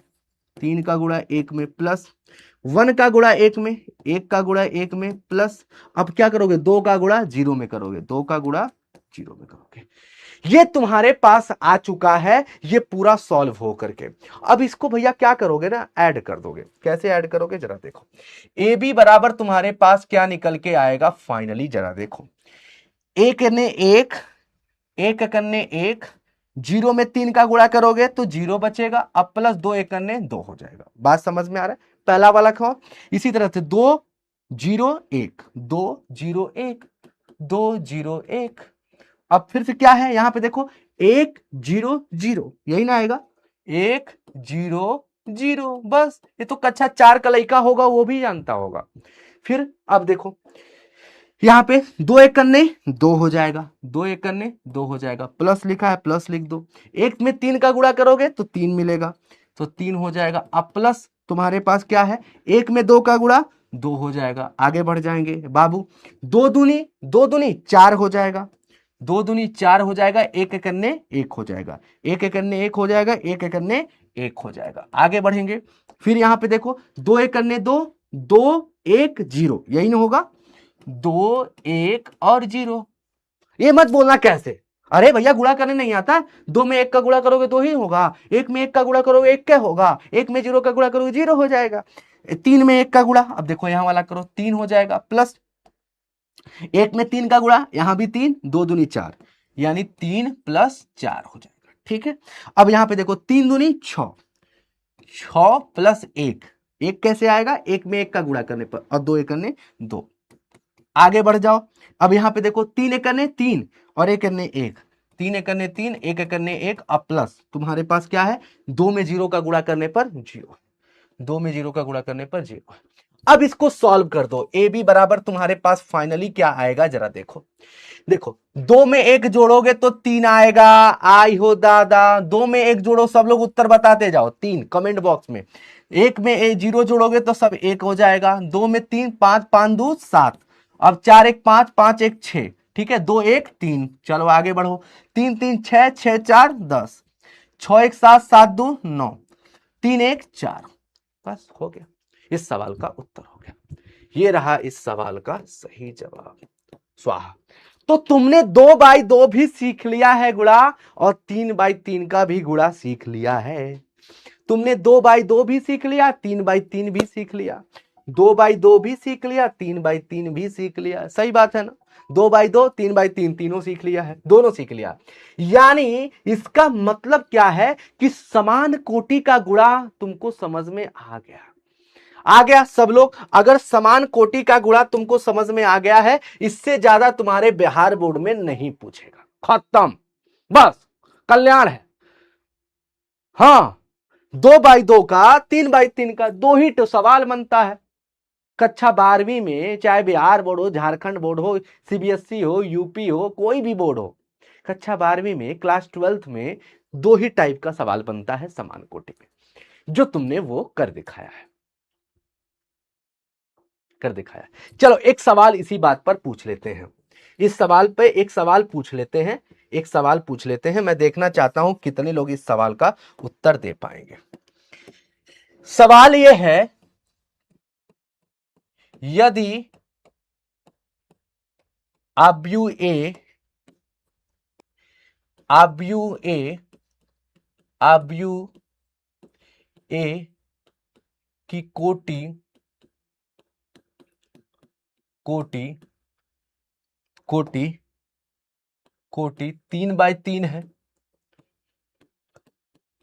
3 का गुणा 1 में प्लस 1 का गुणा 1 में 1 का गुणा 1 में प्लस, अब क्या करोगे 2 का गुणा 0 में करोगे 2 का गुणा 0 में करोगे। ये तुम्हारे पास आ चुका है, ये पूरा सॉल्व हो करके। अब इसको भैया क्या करोगे ना, ऐड कर दोगे। कैसे ऐड करोगे जरा देखो, ए बी बराबर तुम्हारे पास क्या निकल के आएगा फाइनली, जरा देखो, एक ने एक, एक करने एक, 0 में 3 का गुणा करोगे तो 0 बचेगा, अब प्लस 2 एक करने 2 हो जाएगा। बात समझ में आ रहा है, पहला वाला खाओ। इसी तरह से 2 0 1 2 0 1 2 0 1, अब फिर से क्या है यहां पे देखो 1 0 0, यही ना आएगा 1 0 0, बस ये तो कक्षा 4 का लड़का होगा वो भी जानता होगा। फिर अब देखो यहां पे 2 एक करने 2 हो जाएगा, 2 एक करने 2 हो जाएगा, प्लस लिखा है प्लस लिख दो, 1 में 3 का गुणा करोगे तो 3 मिलेगा तो 3 हो जाएगा। अब प्लस तुम्हारे पास क्या है, 1 में 2 का गुणा 2 हो जाएगा। आगे बढ़ जाएंगे बाबू, 2 दूनी 4 हो जाएगा, 2 दूनी 4 हो जाएगा, 1 करने 1 हो जाएगा, 1 करने 1 हो जाएगा, 1 करने 1 हो जाएगा। आगे बढ़ेंगे, फिर यहां पे देखो 2 एक करने 2 2 1 0, यही ना होगा 2 1 और 0। ये मत बोलना कैसे, अरे भैया गुणा करने नहीं आता, 2 में 1 का गुणा करोगे 2 ही होगा, 1 में 1 का गुणा करोगे 1 क्या होगा, 1 में 0 का गुणा करोगे 0 हो जाएगा, 3 में 1 का गुणा, अब देखो यहां वाला करो 3 हो जाएगा, प्लस 1 में 3 का गुणा, यहां भी 3, 2 दूनी 4, यानी 3 प्लस 4 हो जाएगा। ठीक है, अब यहां पे देखो 3 दूनी 6, 6 प्लस 1, 1 कैसे आएगा, 1 में 1 का गुणा करने पर और 2 एक करने 2। आगे बढ़ जाओ, अब यहां पे देखो 3 एक करने 3 और 1 करने 1, 3 एक करने 3 1 एक करने 1, अब प्लस तुम्हारे पास क्या है, 2 में 0 का गुणा करने पर 0, 2 में 0 का गुणा करने पर 0। अब इसको सॉल्व कर दो, ए बी बराबर तुम्हारे पास फाइनली क्या आएगा जरा देखो, देखो 2 में 1 जोड़ोगे तो 3 आएगा, आई हो दादा, 2 में 1 जोड़ो, सब लोग उत्तर बताते जाओ 3 कमेंट बॉक्स में, 1 में 0 जोड़ोगे तो सब 1 हो जाएगा, 2 में 3 5 5 2 7, अब 4 1 5 5 1 6, ठीक है 2 1 3, चलो आगे बढ़ो, 3 3 6 6 4 10, 6 1 7 7 2 9, 3 1 4, बस हो गया, इस सवाल का उत्तर हो गया। ये रहा इस सवाल का सही जवाब, स्वाहा। तो तुमने 2/2 भी सीख लिया है गुणा, और 3/3 का भी गुणा सीख लिया है। तुमने 2/2 भी सीख लिया, 3/3 भी सीख लिया, 2/2 भी सीख लिया, 3/3 भी सीख लिया, सही बात है ना, 2/2 3/3 तीनों सीख लिया है, दोनों सीख लिया। यानी इसका मतलब क्या है कि समान कोटि का गुणा तुमको समझ में आ गया सब लोग। अगर समान कोटि का गुणा तुमको समझ में आ गया है, इससे ज्यादा तुम्हारे बिहार बोर्ड में नहीं पूछेगा, खत्म, बस कल्याण है। हाँ, 2/2 का 3/3 का 2 ही तो सवाल बनता है। कक्षा 12वीं में चाहे बिहार बोर्ड हो, झारखंड बोर्ड हो, सीबीएसई हो, यूपी हो, कोई भी बोर्ड हो, कक्षा 12वीं में क्लास 12th में 2 ही टाइप का सवाल बनता है समान कोटि में, जो तुमने वो कर दिखाया है, कर दिखाया। चलो एक सवाल इसी बात पर पूछ लेते हैं, इस सवाल पे एक सवाल पूछ लेते हैं, एक सवाल पूछ लेते हैं, मैं देखना चाहता हूं कितने लोग इस सवाल का उत्तर दे पाएंगे। सवाल यह है, यदि आव्यूह ए की कोटि कोटि कोटि कोटि 3/3 है,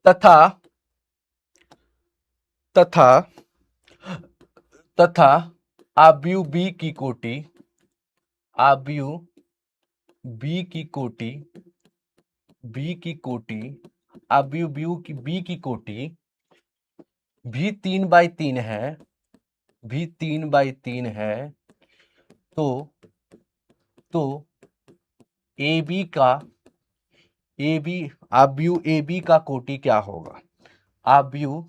तथा तथा तथा आव्यूह बी की कोटि, आव्यूह बी की कोटि, बी की कोटि, आव्यूह बी की कोटि भी 3/3 है, भी 3/3 है, तो ए बी का, ए बी आव्यू ए बी का कोटि क्या होगा? आव्यू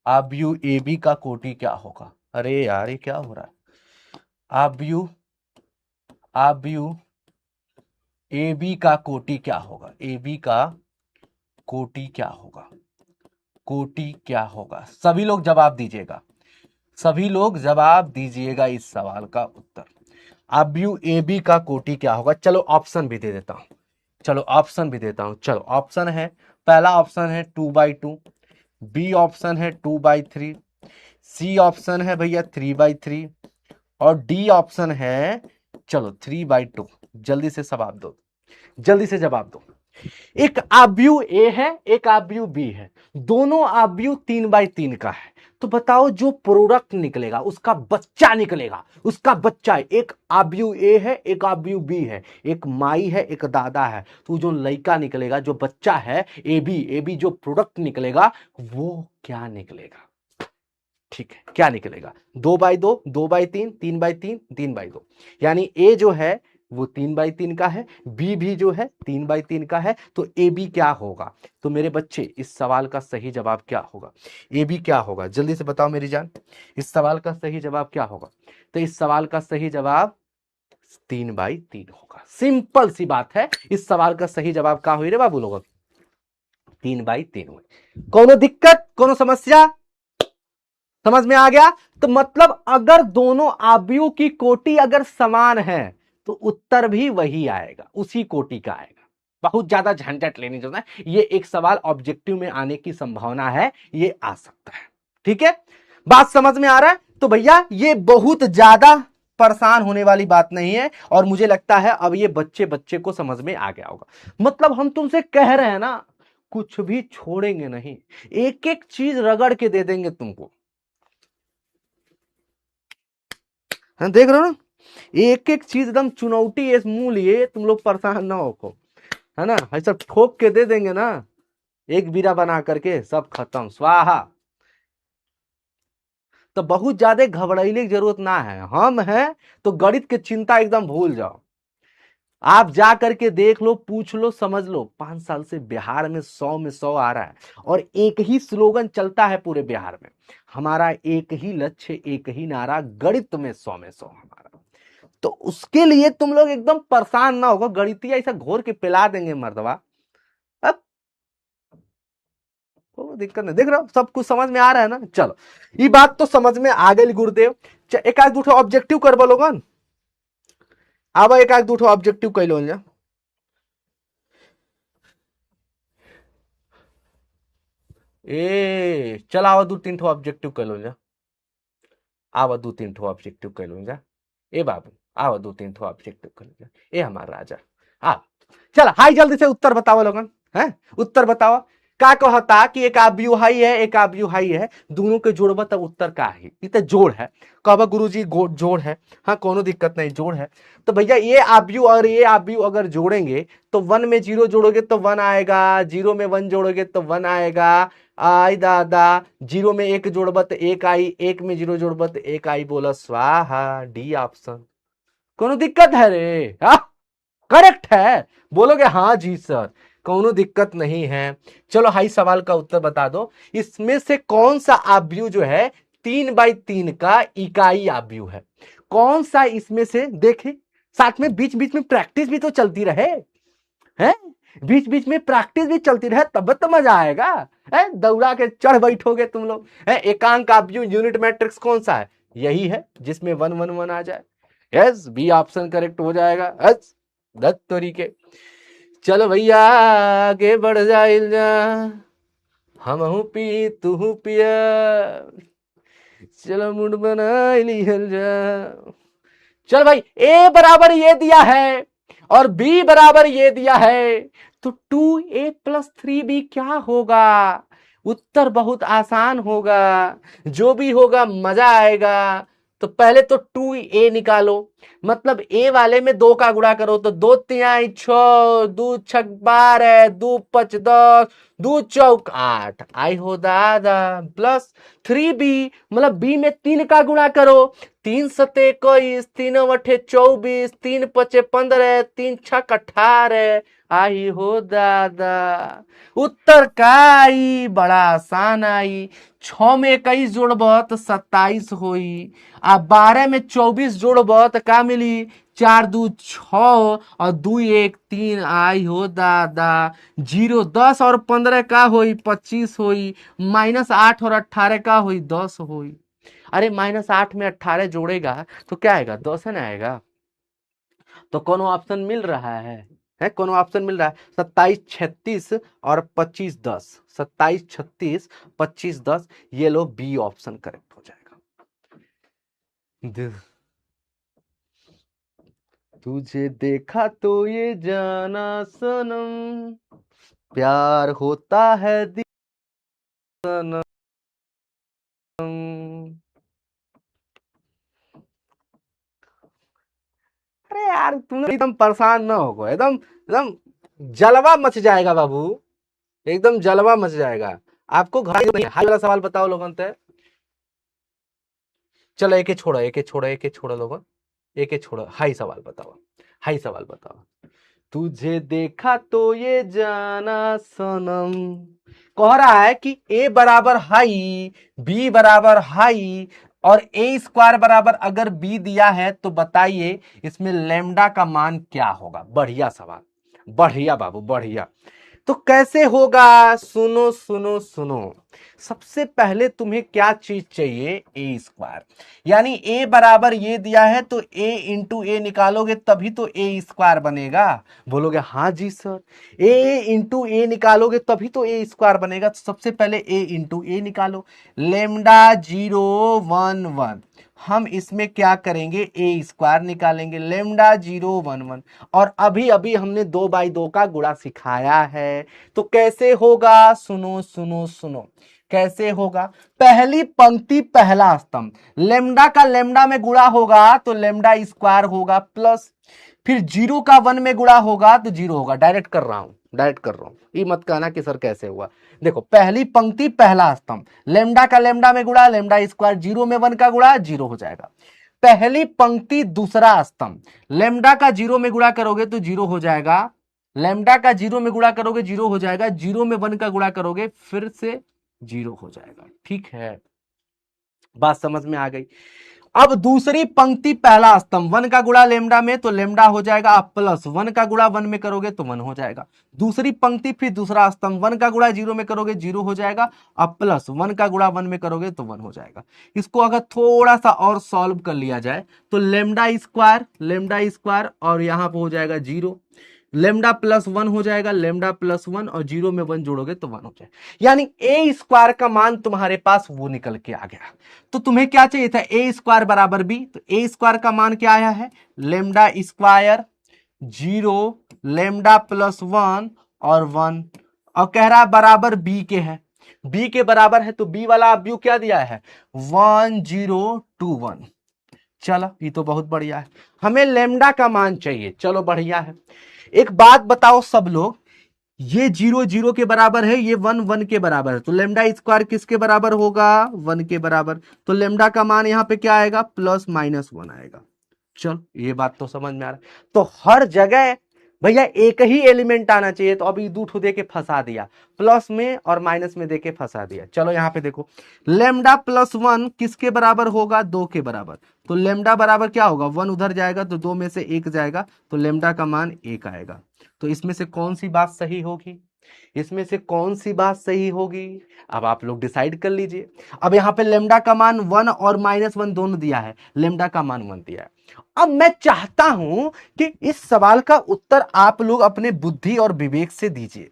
आव्यू ए बी का कोटि क्या होगा? अरे यार ये क्या हो रहा है? आव्यू आव्यू ए बी का कोटि क्या होगा? ए बी का कोटि क्या होगा? कोटि क्या होगा? सभी लोग जवाब दीजिएगा, सभी लोग जवाब दीजिएगा इस सवाल का उत्तर। आव्यू ए बी का कोटि क्या होगा? चलो ऑप्शन भी दे देता हूं, चलो ऑप्शन भी देता हूं। चलो ऑप्शन है, पहला ऑप्शन है 2/2, बी ऑप्शन है 2/3, सी ऑप्शन है भैया 3/3 और डी ऑप्शन है चलो 3/2। जल्दी से जवाब दो, जल्दी से जवाब दो। एक आव्यूह ए है, एक आव्यूह बी है, दोनों आव्यूह 3/3 का है। तो बताओ जो प्रोडक्ट निकलेगा उसका बच्चा निकलेगा, उसका बच्चा है। एक आव्यूह ए है, एक आव्यूह बी है, एक माई है, एक दादा है। तो जो लड़का निकलेगा, जो बच्चा है ए बी जो प्रोडक्ट निकलेगा वो क्या निकलेगा? ठीक है, क्या निकलेगा? 2/2, 2/3, 3/3, 3/2। यानी ए जो है वो 3/3 का है, बी भी जो है 3/3 का है। तो ए बी क्या होगा? तो मेरे बच्चे इस सवाल का सही जवाब क्या होगा? ए बी क्या होगा? जल्दी से बताओ मेरी जान, इस सवाल का सही जवाब क्या होगा? तो इस सवाल का सही जवाब 3/3 होगा। सिंपल सी बात है, इस सवाल का सही जवाब क्या हुई रे बाबू लोग? 3/3 हुई। कोनो दिक्कत, कोनो समस्या समझ में आ गया? तो मतलब अगर दोनों आव्यूह की कोटि अगर समान है तो उत्तर भी वही आएगा, उसी कोटि का आएगा। बहुत ज्यादा झंझट लेने जरूरत है, ये एक सवाल ऑब्जेक्टिव में आने की संभावना है, ये आ सकता है। ठीक है, बात समझ में आ रहा है? तो भैया ये बहुत ज्यादा परेशान होने वाली बात नहीं है और मुझे लगता है अब ये बच्चे बच्चे को समझ में आ गया होगा। मतलब हम तुमसे कह रहे हैं ना, कुछ भी छोड़ेंगे नहीं, एक एक चीज रगड़ के दे देंगे तुमको। हाँ, देख रहे हो ना, एक एक चीज एकदम चुनौती इस मुंह लिए, तुम लोग परेशान ना हो, है ना? ऐसा ठोक के दे देंगे ना, एक बीरा बना करके सब खत्म, स्वाहा। तो बहुत ज्यादा घबराइले की जरूरत ना है, हम हैं तो गणित की चिंता एकदम भूल जाओ। आप जा करके देख लो, पूछ लो, समझ लो। 5 साल से बिहार में 100 आ रहा है और एक ही स्लोगन चलता है पूरे बिहार में, हमारा एक ही लक्ष्य, एक ही नारा, गणित में 100 हमारा। तो उसके लिए तुम लोग एकदम परेशान ना होगा, गणितीय ऐसा घोर के पिला देंगे मर्दवा। अब कोई दिक्कत नहीं, देख रहा हो सब कुछ समझ में आ रहा है ना? चलो ये बात तो समझ में आ गई गुरुदेव। एक आध दूठो ऑब्जेक्टिव कर बोलोगन, अब एक आध दूठो ऑब्जेक्टिव कर लो जा। ए चल आवा 2-3 ठो ऑब्जेक्टिव कर लो जा, आवा 2-3 ठो ऑब्जेक्टिव कर लो जा। ए बाबू आवा 2-3 ठो ऑब्जेक्टिव कर लो जा, ए हमारा राजा आ। चल हाई जल्दी से उत्तर बताओ लोगन, हैं उत्तर बताओ। का कहता कि एक आव्यूह हाई है, एक आव्यूह हाई है, दोनों के जोड़ब तब उत्तर का है? ये तो जोड़ है। कहबा गुरुजी जोड़ है, हाँ कोनो दिक्कत नहीं, जोड़ है। तो भैया ये आव्यूह और ये आव्यूह अगर जोड़ेंगे तो 1 में 0 जोड़ोगे तो 1 आएगा, 0 में 1 जोड़ोगे तो 1 आएगा। आई दादा, 0 में 1 जोड़ब तो 1 आई, 1 में 0 जोड़ब तो 1 आई। बोला स्वाहा, डी ऑप्शन। कोनो दिक्कत है रे? हाँ करेक्ट है, बोलोगे हाँ जी सर, कोनो दिक्कत नहीं है। चलो हाई सवाल का उत्तर बता दो, इसमें से कौन सा आव्यूह जो है 3/3 का इकाई आव्यूह है? कौन सा इसमें से? देखे, साथ में बीच बीच में प्रैक्टिस भी तो चलती रहे, हैं? बीच बीच में प्रैक्टिस भी चलती रहे तब तो मजा आएगा। है दौड़ा के चढ़ बैठोगे तुम लोग। है एकांक आव्यूह यूनिट मैट्रिक्स कौन सा है? यही है जिसमें 1 1 1 आ जाए। यस, बी ऑप्शन करेक्ट हो जाएगा। दत्त तरीके। चलो भैया आगे बढ़ जाइल जा, हम हूं पी तू पिया, चलो मुंड बना लिहल जा। चल भाई, ए बराबर ये दिया है और बी बराबर ये दिया है, तो 2a+3b क्या होगा? उत्तर बहुत आसान होगा, जो भी होगा मजा आएगा। तो पहले तो 2a निकालो, मतलब ए वाले में 2 का गुणा करो तो 2 तिहाई 6, 2 छक 12, 2 5 10, 2 चौक 8, आई हो दादा, प्लस 3b, मतलब बी में 3 का गुणा करो, 3 सते 21, 3 अठे 24, 3 पचे 15, 3 छक 18, आई हो दादा। उत्तर का आई बड़ा आसान आई। 6 में 21 जोड़ब तो 27 होई, आ 12 में 24 जोड़ब तो का मिली, 4 2 6 और 2 1 3, आई हो दादा। 0 10 और 15 का होई, 25 होई, -8 और 18 का होई, 10 होई। अरे -8 में 18 जोड़ेगा तो क्या आएगा, 10 है ना आएगा। तो कौन ऑप्शन मिल रहा है कौन ऑप्शन मिल रहा है, 27 36 और 25 10, 27 36 25 10, ये लो बी ऑप्शन करेक्ट हो जाएगा। तुझे देखा तो ये जाना सनम, प्यार होता है सनम। अरे यार तुम एकदम परेशान ना हो, एकदम एकदम जलवा मच जाएगा बाबू, एकदम जलवा मच जाएगा। आपको घर नहीं हाई वाला सवाल बताओ लोगों से। चलो एक छोड़ो लोगों, एक छोड़ो, हाई सवाल बताओ, हाई सवाल बताओ। तुझे देखा तो ये जाना सनम, कह रहा है कि ए बराबर हाई, बी बराबर हाई और ए स्क्वायर बराबर अगर बी दिया है तो बताइए इसमें लैम्डा का मान क्या होगा। बढ़िया सवाल, बढ़िया बाबू बढ़िया। तो कैसे होगा, सुनो सुनो सुनो। सबसे पहले तुम्हें क्या चीज चाहिए, ए स्क्वायर, यानी ए बराबर ये दिया है तो ए इंटू ए निकालोगे तभी तो ए स्क्वायर बनेगा। बोलोगे हाँ जी सर, ए इंटू ए निकालोगे तभी तो ए स्क्वायर बनेगा। तो सबसे पहले ए इंटू ए निकालो, लेमडा 0 1 1, हम इसमें क्या करेंगे, ए स्क्वायर निकालेंगे, लेमडा 0 1 1, और अभी अभी हमने 2/2 का गुणा सिखाया है। तो कैसे होगा, सुनो सुनो सुनो, कैसे होगा। पहली पंक्ति पहला स्तंभ, लेमडा का लेमडा में गुणा होगा तो लेमडा स्क्वायर होगा, प्लस फिर 0 का 1 में गुणा होगा तो 0 होगा। डायरेक्ट कर रहा हूं, ये मत कहना कि सर कैसे हुआ। देखो पहली पंक्ति पहला स्तंभ, लेमडा का लेमडा में गुणा, लेमडा स्क्वायर, 0 में 1 का गुणा, 0 हो जाएगा। पहली पंक्ति दूसरा स्तंभ, लेमडा का 0 में गुणा करोगे तो 0 हो जाएगा, लेमडा का 0 में गुणा करोगे 0 हो जाएगा, 0 में 1 का गुणा करोगे फिर से 0 हो जाएगा। ठीक है, बात समझ में आ गई। अब दूसरी पंक्ति पहला स्तंभ, 1 का गुणा लेमडा में तो लेमडा हो जाएगा, अब प्लस 1 का गुणा 1 में करोगे तो 1 हो जाएगा। दूसरी पंक्ति फिर दूसरा स्तंभ, 1 का गुणा 0 में करोगे 0 हो जाएगा, अब प्लस 1 का गुणा 1 में करोगे तो 1 हो जाएगा। इसको अगर थोड़ा सा और सॉल्व कर लिया जाए तो लेमडा स्क्वायर और यहां पर हो जाएगा 0, लेमडा प्लस 1 हो जाएगा, लेमडा प्लस 1 और 0 में 1 जोड़ोगे तो 1 हो जाएगा। यानी ए स्क्वायर का मान तुम्हारे पास वो निकल के आ गया। तो तुम्हें क्या चाहिए था, ए स्क्वायर बराबर बी, तो ए स्क्वायर का मान क्या आया है, लेमडा स्क्वायर 0, लेमडा प्लस 1 और 1, और कह रहा है बराबर बी के है, बी के बराबर है तो बी वाला अब क्या दिया है, 1 0 2 1। चलो ये तो बहुत बढ़िया है, हमें लेमडा का मान चाहिए, चलो बढ़िया है। एक बात बताओ सब लोग, ये 0 0 के बराबर है, ये 1 1 के बराबर है, तो लेमडा स्क्वायर किसके बराबर होगा, 1 के बराबर। तो लेमडा का मान यहां पे क्या आएगा, प्लस माइनस 1 आएगा। चलो ये बात तो समझ में आ रहा है। तो हर जगह भैया एक ही एलिमेंट आना चाहिए, तो अभी दो ठो दे के फंसा दिया, प्लस में और माइनस में दे के फंसा दिया। चलो यहां पे देखो, लेमडा प्लस 1 किसके बराबर होगा, 2 के बराबर, तो लेमडा बराबर क्या होगा, 1 उधर जाएगा तो 2 में से 1 जाएगा, तो लेमडा का मान 1 आएगा। तो इसमें से कौन सी बात सही होगी, इसमें से कौन सी बात सही होगी, अब आप लोग डिसाइड कर लीजिए। अब यहां पे लेमडा का मान 1 और -1 दोनों दिया है, लेमडा का मान 1 दिया है। अब मैं चाहता हूं कि इस सवाल का उत्तर आप लोग अपने बुद्धि और विवेक से दीजिए,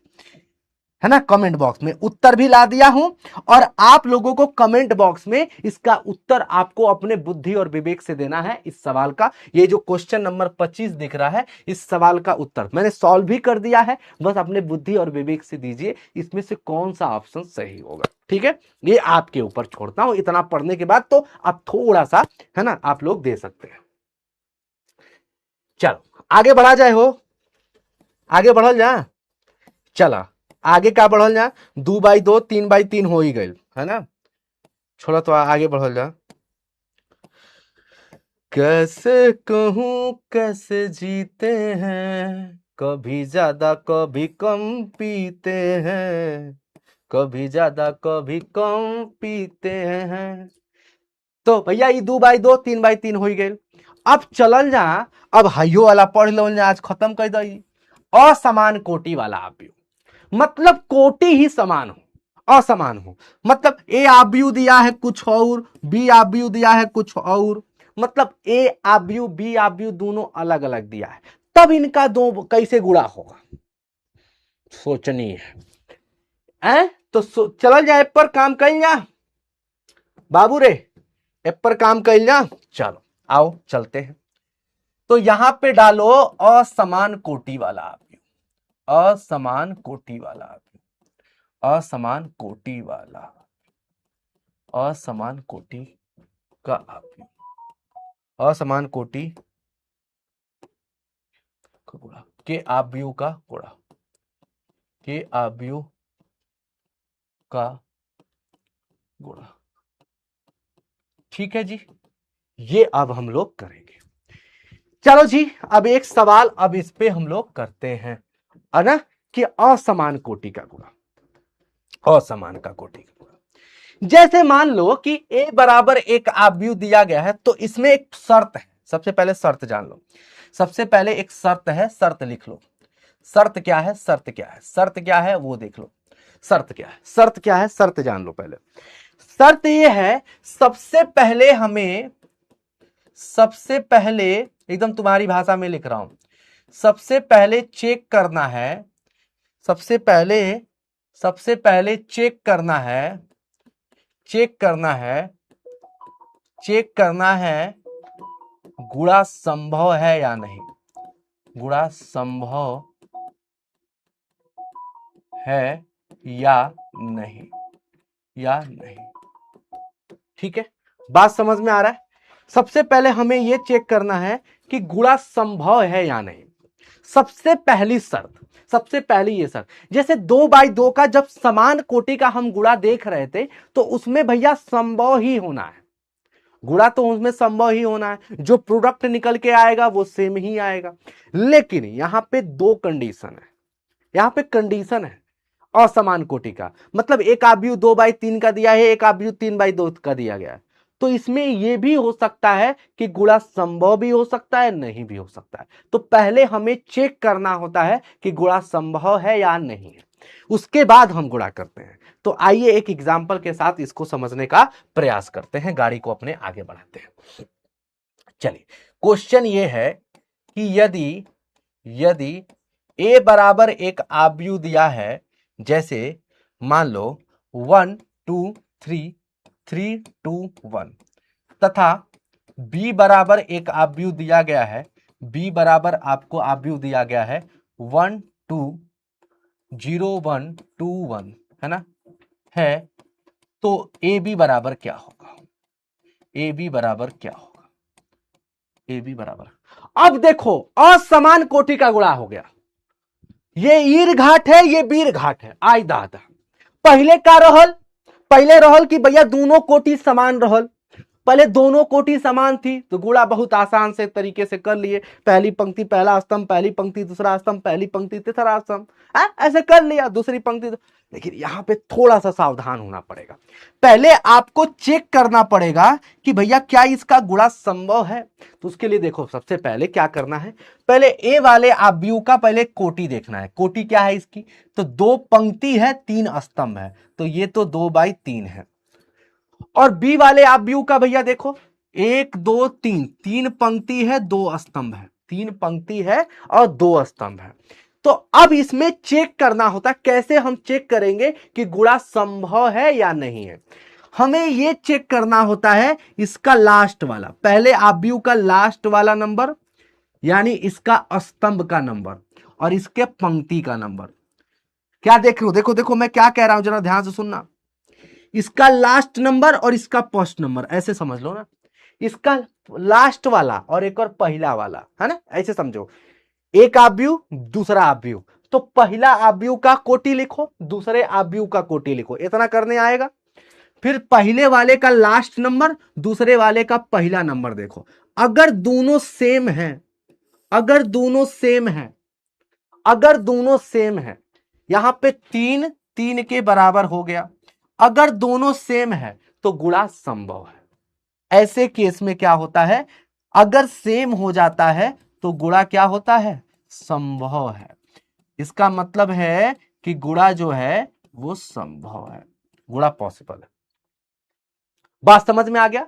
है ना। कमेंट बॉक्स में उत्तर भी ला दिया हूं, और आप लोगों को कमेंट बॉक्स में इसका उत्तर आपको अपने बुद्धि और विवेक से देना है। इस सवाल का, ये जो क्वेश्चन नंबर 25 दिख रहा है, इस सवाल का उत्तर मैंने सॉल्व भी कर दिया है, बस अपने बुद्धि और विवेक से दीजिए इसमें से कौन सा ऑप्शन सही होगा। ठीक है, ये आपके ऊपर छोड़ता हूं, इतना पढ़ने के बाद तो आप थोड़ा सा, है ना, आप लोग दे सकते हैं। चलो आगे बढ़ा जाए हो, आगे बढ़ल जा। चला आगे का बढ़ल जा, 2x2 3x3 हो ही गई है ना। छोड़ा तो आगे बढ़ल जा। कैसे कहूं कैसे जीते हैं, कभी ज्यादा कभी कम पीते हैं, कभी ज्यादा कभी कम पीते हैं। तो भैया ये 2x2 3x3 हो गए। अब चलल जा, अब हाइयो वाला पढ़ लो, आज खत्म कर दई। असमान कोटि वाला आव्यूह, मतलब कोटि ही समान हो, असमान हो, मतलब ए आव्यूह दिया है कुछ और, बी आव्यूह दिया है कुछ और, मतलब ए आव्यूह बी आव्यूह दोनों अलग अलग दिया है, तब इनका दो कैसे गुणा होगा, सोचनी है। तो चलल जाए पर काम कल जा बाबू रे, ऐप पर काम कर जा। चलो आओ चलते हैं। तो यहां पे डालो असमान कोटि वाला आव्यूह, असमान कोटि वाला आव्यूह, असमान कोटि वाला, असमान कोटि का आव्यूह, असमान कोटि का गुणा, के आव्यूह का गुणा, के आव्यूह का गुणा। ठीक है जी, ये अब हम लोग करेंगे। चलो जी, अब एक सवाल अब इस पे हम लोग करते हैं, है ना, कि असमान कोटि का गुणा, असमान का कोटि का गुणा। जैसे मान लो कि a बराबर एक आव्यूह दिया गया है, तो इसमें एक शर्त है। सबसे पहले शर्त जान लो, सबसे पहले एक शर्त है, शर्त लिख लो। शर्त क्या है, शर्त क्या है, शर्त क्या है वो देख लो। शर्त क्या है, शर्त क्या है, शर्त जान लो पहले। शर्त ये है, सबसे पहले हमें, सबसे पहले एकदम तुम्हारी भाषा में लिख रहा हूं, सबसे पहले चेक करना है, सबसे पहले, सबसे पहले चेक करना है, चेक करना है, चेक करना है गुणा संभव है या नहीं, गुणा संभव है या नहीं, या नहीं। ठीक है, बात समझ में आ रहा है। सबसे पहले हमें यह चेक करना है कि गुणा संभव है या नहीं, सबसे पहली शर्त, सबसे पहली ये शर्त। जैसे 2x2 का जब समान कोटि का हम गुणा देख रहे थे, तो उसमें भैया संभव ही होना है, गुणा तो उसमें संभव ही होना है, जो प्रोडक्ट निकल के आएगा वो सेम ही आएगा। लेकिन यहां पे दो कंडीशन है, यहां पे कंडीशन है असमान कोटि का, मतलब एक आव्यूह 2x3 का दिया है, एक आव्यूह 3x2 का दिया गया है। तो इसमें यह भी हो सकता है कि गुणा संभव भी हो सकता है, नहीं भी हो सकता है। तो पहले हमें चेक करना होता है कि गुणा संभव है या नहीं है, उसके बाद हम गुणा करते हैं। तो आइए एक एग्जाम्पल के साथ इसको समझने का प्रयास करते हैं, गाड़ी को अपने आगे बढ़ाते हैं। चलिए, क्वेश्चन ये है कि यदि, यदि a बराबर एक आव्यूह दिया है, जैसे मान लो 1 2 3 3 2 1, तथा b बराबर एक आव्यूह दिया गया है, b बराबर आपको आव्यूह दिया गया है 1 2 0 1 2 1, है ना, है। तो ए बी बराबर क्या होगा, ए बी बराबर क्या होगा, ए बी बराबर, अब देखो असमान कोटि का गुणा हो गया, ये ईर घाट है, ये बीर घाट है। आई दादा, पहले का रहल, पहले रहल कि भैया दोनों कोटि समान रहल, पहले दोनों कोटि समान थी तो गुणा बहुत आसान से तरीके से कर लिए, पहली पंक्ति पहला स्तंभ, पहली पंक्ति दूसरा स्तंभ, पहली पंक्ति तीसरा स्तंभ, ऐसे कर लिया, दूसरी पंक्ति। लेकिन यहां पे थोड़ा सा सावधान होना पड़ेगा, पहले आपको चेक करना पड़ेगा कि भैया क्या इसका गुणा संभव है। तो उसके लिए देखो, सबसे पहले क्या करना है, पहले ए वाले आव्यूह का पहले कोटि देखना है। कोटि क्या है इसकी, तो 2 पंक्ति है 3 स्तंभ है, तो ये तो 2x3 है। और बी वाले आव्यूह का भैया देखो 1 2 3, 3 पंक्ति है 2 स्तंभ है, 3 पंक्ति है और 2 स्तंभ है। तो अब इसमें चेक करना होता है, कैसे हम चेक करेंगे कि गुणा संभव है या नहीं है। हमें यह चेक करना होता है इसका लास्ट वाला, पहले आव्यूह का लास्ट वाला नंबर, यानी इसका स्तंभ का नंबर और इसके पंक्ति का नंबर। क्या देख रहे हो, देखो देखो मैं क्या कह रहा हूं, जरा ध्यान से सुनना, इसका लास्ट नंबर और इसका फर्स्ट नंबर, ऐसे समझ लो ना। इसका लास्ट वाला और एक और पहला वाला, है ना, ऐसे समझो, एक आव्यूह दूसरा आव्यूह, तो पहला आव्यूह का कोटि लिखो, दूसरे आव्यूह का कोटि लिखो, इतना करने आएगा। फिर पहले वाले का लास्ट नंबर, दूसरे वाले का पहला नंबर देखो, अगर दोनों सेम हैं, अगर दोनों सेम हैं, अगर दोनों सेम है, यहां पे 3 3 के बराबर हो गया, अगर दोनों सेम है तो गुणा संभव है। ऐसे केस में क्या होता है, अगर सेम हो जाता है तो गुणा क्या होता है, संभव है। इसका मतलब है कि गुणा जो है वो संभव है, गुणा पॉसिबल है। बात समझ में आ गया?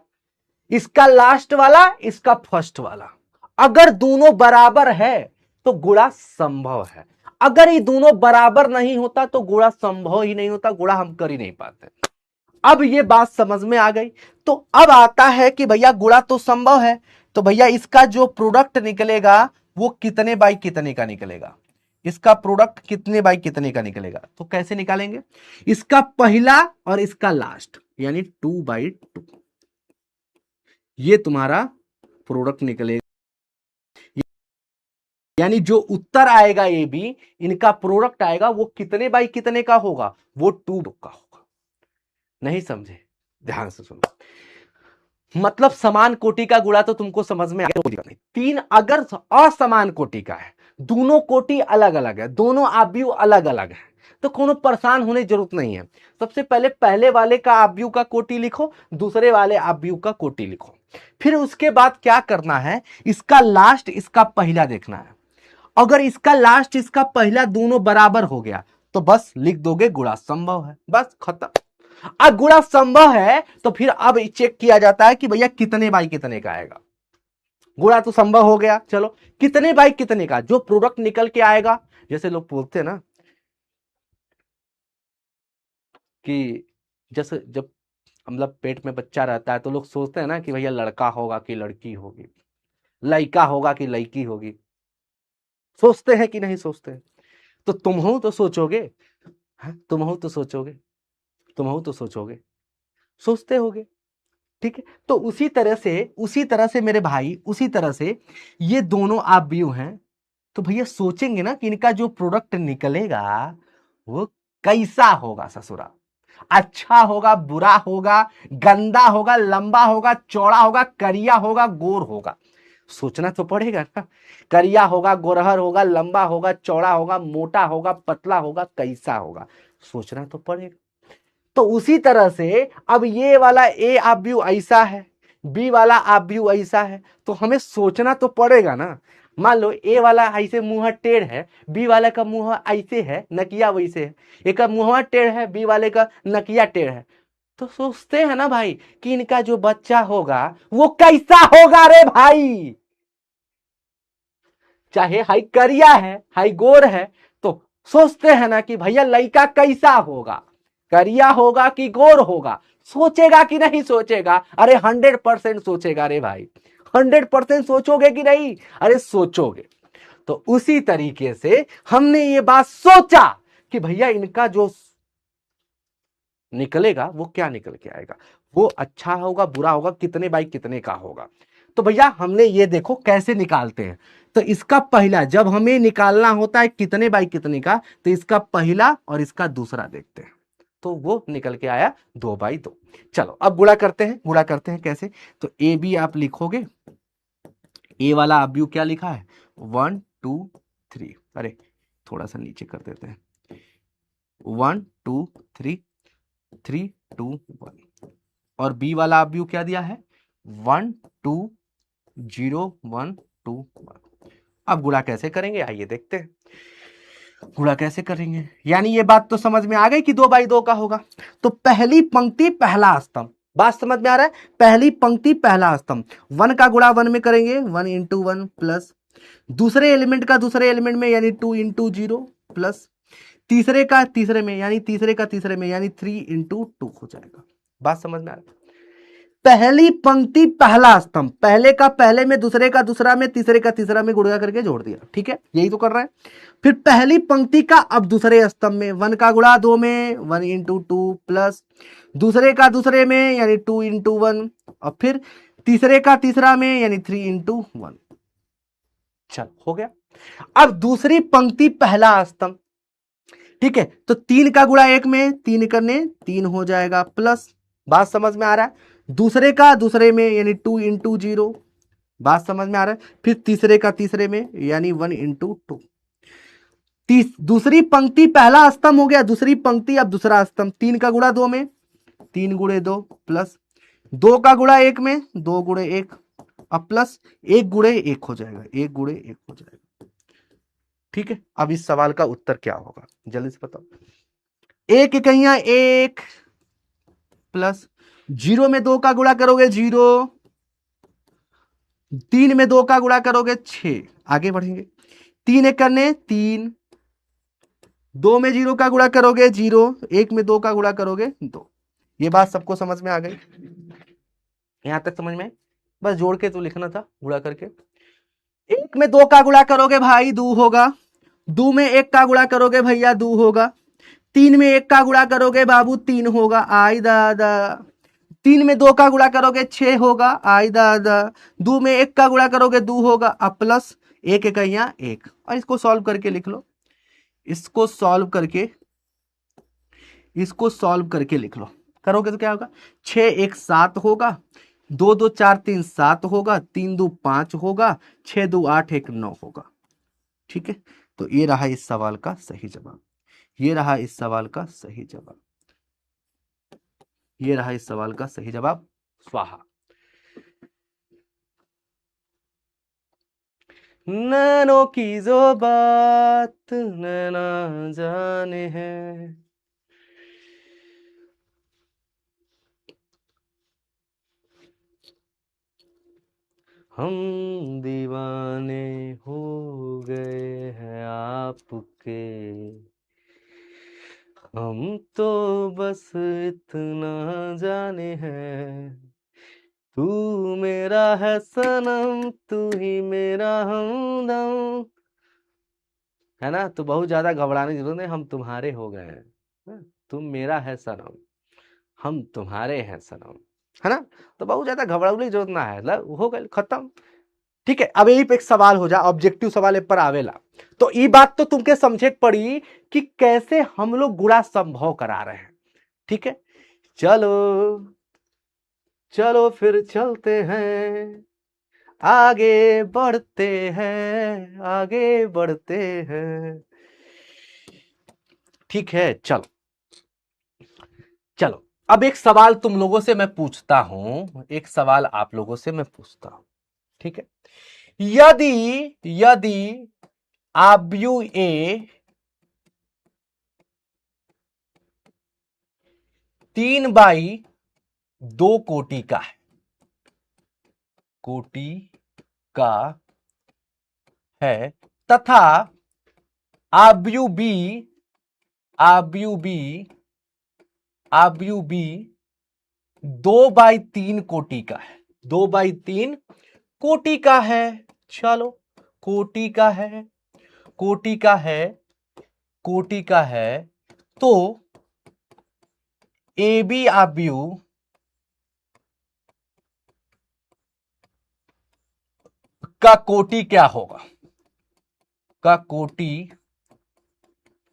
इसका लास्ट वाला, इसका फर्स्ट वाला, अगर दोनों बराबर है तो गुणा संभव है। अगर ये दोनों बराबर नहीं होता तो गुणा संभव ही नहीं होता, गुणा हम कर ही नहीं पाते। अब ये बात समझ में आ गई। तो अब आता है कि भैया गुणा तो संभव है, तो भैया इसका जो प्रोडक्ट निकलेगा वो कितने बाई कितने का निकलेगा, इसका प्रोडक्ट कितने बाई कितने का निकलेगा। तो कैसे निकालेंगे, इसका पहला और इसका लास्ट यानी 2/2, ये तुम्हारा प्रोडक्ट निकलेगा। यानी जो उत्तर आएगा ये भी, इनका प्रोडक्ट आएगा वो कितने बाई कितने का होगा, वो 2 का होगा। नहीं समझे, ध्यान से सुनो, मतलब समान कोटि का गुणा तो तुमको समझ में आ गया, कोई दिक्कत नहीं। 3 अगर असमान कोटि का है, दोनों कोटि अलग अलग है, दोनों आव्यूह अलग अलग है, तो कोनो परेशान होने की जरूरत नहीं है। सबसे पहले पहले वाले का आव्यूह का कोटि लिखो, दूसरे वाले आव्यूह का कोटि लिखो, फिर उसके बाद क्या करना है, इसका लास्ट इसका पहला देखना है। अगर इसका लास्ट इसका पहला दोनों बराबर हो गया तो बस लिख दोगे गुणा संभव है, बस खत्म। अब गुणा संभव है तो फिर अब चेक किया जाता है कि भैया कितने बाई कितने का आएगा। गुणा तो संभव हो गया, चलो कितने बाई कितने का जो प्रोडक्ट निकल के आएगा। जैसे लोग बोलते हैं ना कि जैसे जब मतलब पेट में बच्चा रहता है तो लोग सोचते हैं ना कि भैया लड़का होगा कि लड़की होगी, लड़का होगा कि लड़की होगी, सोचते हैं कि नहीं सोचते हैं? तो तुम हो तो सोचोगे, तुम हो तो सोचोगे, तुम हो तो सोचोगे, सोचते होगे, ठीक है। तो उसी तरह से मेरे भाई, उसी तरह से ये दोनों आव्यूह हैं, तो भैया सोचेंगे ना कि इनका जो प्रोडक्ट निकलेगा वो कैसा होगा ससुरा, अच्छा होगा, बुरा होगा, गंदा होगा, लंबा होगा, चौड़ा होगा, करिया होगा, गोर होगा, सोचना तो पड़ेगा ना। करिया होगा, गोरहर होगा, लंबा होगा, चौड़ा होगा, मोटा होगा, पतला होगा, कैसा होगा, सोचना तो पड़ेगा। तो उसी तरह से अब ये वाला ए आव्यूह ऐसा है, बी वाला आव्यूह ऐसा है, तो हमें सोचना तो पड़ेगा ना। मान लो ए वाला ऐसे मुंह टेढ़ है, बी वाले का मुंह ऐसे है, नकिया वैसे है, एक का मुंह टेढ़ है, बी वाले का नकिया टेढ़ है, तो सोचते हैं ना भाई कि इनका जो बच्चा होगा वो कैसा होगा रे भाई। चाहे हाई करिया है, हाई गोर है, तो सोचते हैं ना कि भैया लड़का कैसा होगा, करिया होगा कि गोर होगा, सोचेगा कि नहीं सोचेगा? अरे 100% सोचेगा रे भाई, 100% सोचोगे कि नहीं? अरे सोचोगे। तो उसी तरीके से हमने ये बात सोचा कि भैया इनका जो निकलेगा वो क्या निकल के आएगा, वो अच्छा होगा, बुरा होगा, कितने बाई कितने का होगा। तो भैया हमने ये देखो कैसे निकालते हैं। तो इसका पहला जब हमें निकालना होता है कितने बाई कितने का, तो इसका पहला और इसका दूसरा देखते हैं, तो वो निकल के आया 2/2। चलो अब गुणा करते हैं, गुणा करते हैं कैसे। तो ए बी आप लिखोगे, ए वाला आव्यूह क्या लिखा है 1 2 3, अरे थोड़ा सा नीचे कर देते हैं, 1 2 3 3 2 1, और बी वाला आव्यूह क्या दिया है 1 2 0 1 2 1। अब गुणा कैसे करेंगे आइए देखते हैं, गुणा कैसे करेंगे। यानी ये बात तो समझ में आ गई कि 2/2 का होगा। तो पहली पंक्ति पहला स्तंभ, बात समझ में आ रहा है, पहली पंक्ति पहला स्तंभ, 1 का गुणा 1 में करेंगे 1 × 1 प्लस दूसरे एलिमेंट का दूसरे एलिमेंट में यानी 2 × 0 प्लस तीसरे का तीसरे में यानी तीसरे का तीसरे में यानी 3 × 2 हो जाएगा। बात समझ में आ रहा है, पहली पंक्ति पहला स्तंभ, पहले का पहले में, दूसरे का दूसरा में, तीसरे का तीसरा में गुणा करके जोड़ दिया, ठीक है, यही तो कर रहा है। फिर पहली पंक्ति का अब दूसरे स्तंभ में 1 का गुणा 2 में 1 × 2 प्लस दूसरे का दूसरे में यानी 2 × 1, और फिर तीसरे का तीसरा में यानी 3 × 1। चल हो गया। अब दूसरी पंक्ति पहला स्तंभ, ठीक है, तो 3 का गुणा 1 में 3 करने 3 हो जाएगा प्लस, बात समझ में आ रहा है। दूसरे का दूसरे में यानी 2 × 0, बात समझ में आ रहा है। फिर तीसरे का तीसरे में यानी 1 × 2। दूसरी पंक्ति पहला स्तंभ हो गया, दूसरी पंक्ति अब दूसरा स्तंभ। 3 का गुणा 2 में 3 × 2 प्लस 2 का गुणा 1 में 2 × 1, अब प्लस 1 × 1 हो जाएगा, 1 × 1 हो जाएगा। ठीक है, अब इस सवाल का उत्तर क्या होगा जल्दी से बताओ। 1 इकाइयां 1 प्लस 0 में 2 का गुणा करोगे 0, 3 में 2 का गुणा करोगे 6, आगे बढ़ेंगे। 3 एक करने 3, 2 में 0 का गुणा करोगे 0, 1 में 2 का गुणा करोगे 2। ये बात सबको समझ में आ गई? यहां तक समझ में? बस जोड़ के तो लिखना था गुणा करके। 1 में 2 का गुणा करोगे भाई 2 होगा, 2 में 1 का गुणा करोगे भैया 2 होगा, 3 में 1 का गुणा करोगे बाबू 3 होगा, आई दादा। 3 में 2 का गुणा करोगे 6 होगा, आई दादा। 2 में 1 का गुणा करोगे 2 होगा, अब प्लस 1 इकाइयां 1। और इसको सॉल्व करके लिख लो, इसको सॉल्व करके लिख लो। करोगे तो क्या होगा, 6 1 7 होगा, 2 2 4 3 7 होगा, 3 2 5 होगा, 6 2 8 1 9 होगा। ठीक है, तो ये रहा इस सवाल का सही जवाब, ये रहा इस सवाल का सही जवाब, ये रहा इस सवाल का सही जवाब। स्वाहा। नैनों की जो बात नैना जाने है, हम दीवाने हो गए हैं आपके, हम तो बस इतना जाने हैं, तू मेरा है सनम, तू ही मेरा हमदम, है ना। तो बहुत ज्यादा घबराने की जरूरत नहीं, हम तुम्हारे हो गए हैं, तुम मेरा है सनम, हम तुम्हारे हैं सनम, है ना। तो बहुत ज्यादा घबराने की जरूरत ना है, हो गए खत्म। ठीक है, अब यही पे एक सवाल हो जा, ऑब्जेक्टिव सवाल पर आवेला। तो ये बात तो तुमके समझे पड़ी कि कैसे हम लोग गुणा संभव करा रहे हैं। ठीक है, चलो चलो फिर चलते हैं, आगे बढ़ते हैं, आगे बढ़ते हैं। ठीक है, चलो चलो, अब एक सवाल तुम लोगों से मैं पूछता हूं, एक सवाल आप लोगों से मैं पूछता हूं। ठीक है, यदि यदि आव्यूह ए 3/2 कोटि का है, कोटि का है, तथा आव्यूह बी आव्यूह बी आव्यूह बी 2/3 कोटि का है, 2/3 कोटि का है। चलो, कोटि का है, कोटि का है, कोटि का है, तो ए बी आव्यूह का कोटि क्या होगा, का कोटि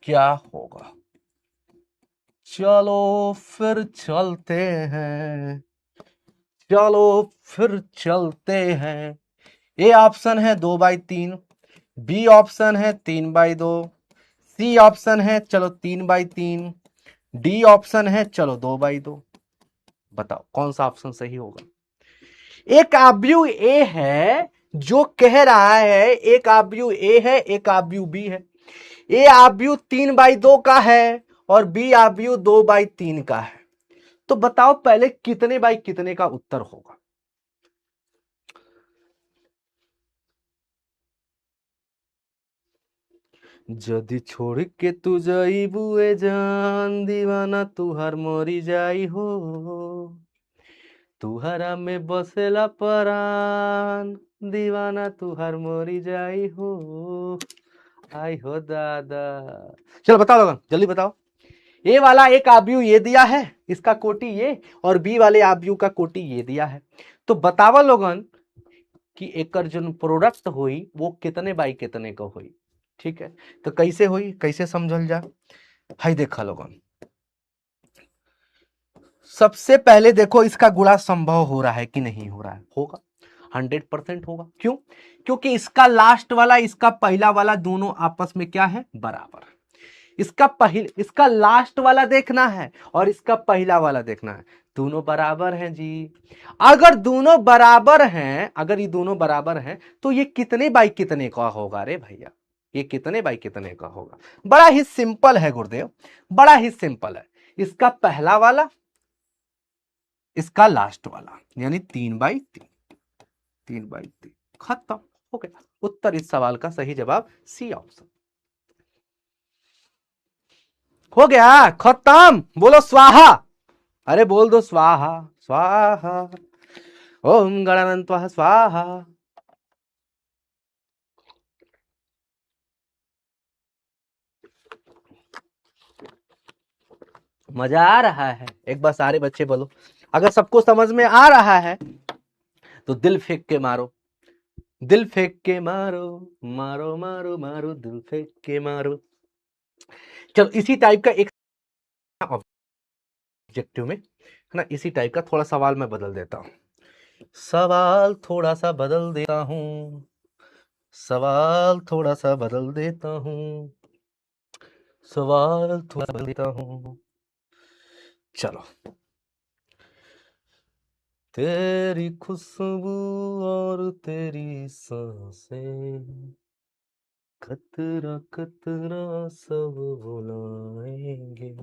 क्या होगा। चलो फिर चलते हैं, चलो फिर चलते हैं। ए ऑप्शन है 2/3, बी ऑप्शन है 3/2, सी ऑप्शन है चलो 3/3, डी ऑप्शन है चलो 2/2। बताओ कौन सा ऑप्शन सही होगा। एक आव्यूह ए है जो कह रहा है, एक आव्यूह ए है, एक आव्यूह बी है। ए आव्यूह 3/2 का है और बी आव्यूह 2/3 का है। तो बताओ पहले कितने बाई कितने का उत्तर होगा। जदि छोड़ के तू जाई बुए जान, दीवाना तुहार मरी जाई हो, तुहरा में बसेला परान, दीवाना तुहार मरी जाई हो, आई हो दादा। चलो बताओ लोगन, जल्दी बताओ। ए वाला एक आव्यूह ये दिया है, इसका कोटि ये, और बी वाले आव्यूह का कोटि ये दिया है। तो बतावा लोगन कि एकर जो प्रोडक्ट हुई वो कितने बाई कितने का हुई। ठीक है, तो कैसे हुई, कैसे समझल जा। हाई देखा लोगन, सबसे पहले देखो इसका गुणा संभव हो रहा है कि नहीं हो रहा है। होगा, 100% होगा। क्यों? क्योंकि इसका लास्ट वाला इसका पहला वाला दोनों आपस में क्या है, बराबर। इसका लास्ट वाला देखना है और इसका पहला वाला देखना है, दोनों बराबर हैं जी। अगर दोनों बराबर हैं, अगर ये दोनों बराबर हैं तो ये कितने बाई कितने का होगा रे भैया, ये कितने बाई कितने का होगा। बड़ा ही सिंपल है गुरुदेव, बड़ा ही सिंपल है। इसका पहला वाला, इसका लास्ट वाला, यानी 3/3, 3/3, खत्म हो गया। उत्तर इस सवाल का सही जवाब सी ऑप्शन। हो गया, खत्म। बोलो स्वाहा, अरे बोल दो स्वाहा स्वाहा, ओम गणानंत्वा स्वाहा। मजा आ रहा है? एक बार सारे बच्चे बोलो। अगर सबको समझ में आ रहा है तो दिल फेंक के मारो, दिल फेंक के मारो, मारो मारो मारो, दिल फेंक के मारो। चलो इसी टाइप का एक ऑब्जेक्टिव में है ना, इसी टाइप का थोड़ा सवाल मैं बदल देता हूं, सवाल थोड़ा सा बदल देता हूं, सवाल थोड़ा सा बदल देता हूं, सवाल थोड़ा बदल देता हूं। चलो, तेरी खुशबू और तेरी सांसें, कतरा कतरा सब बुलाएंगे,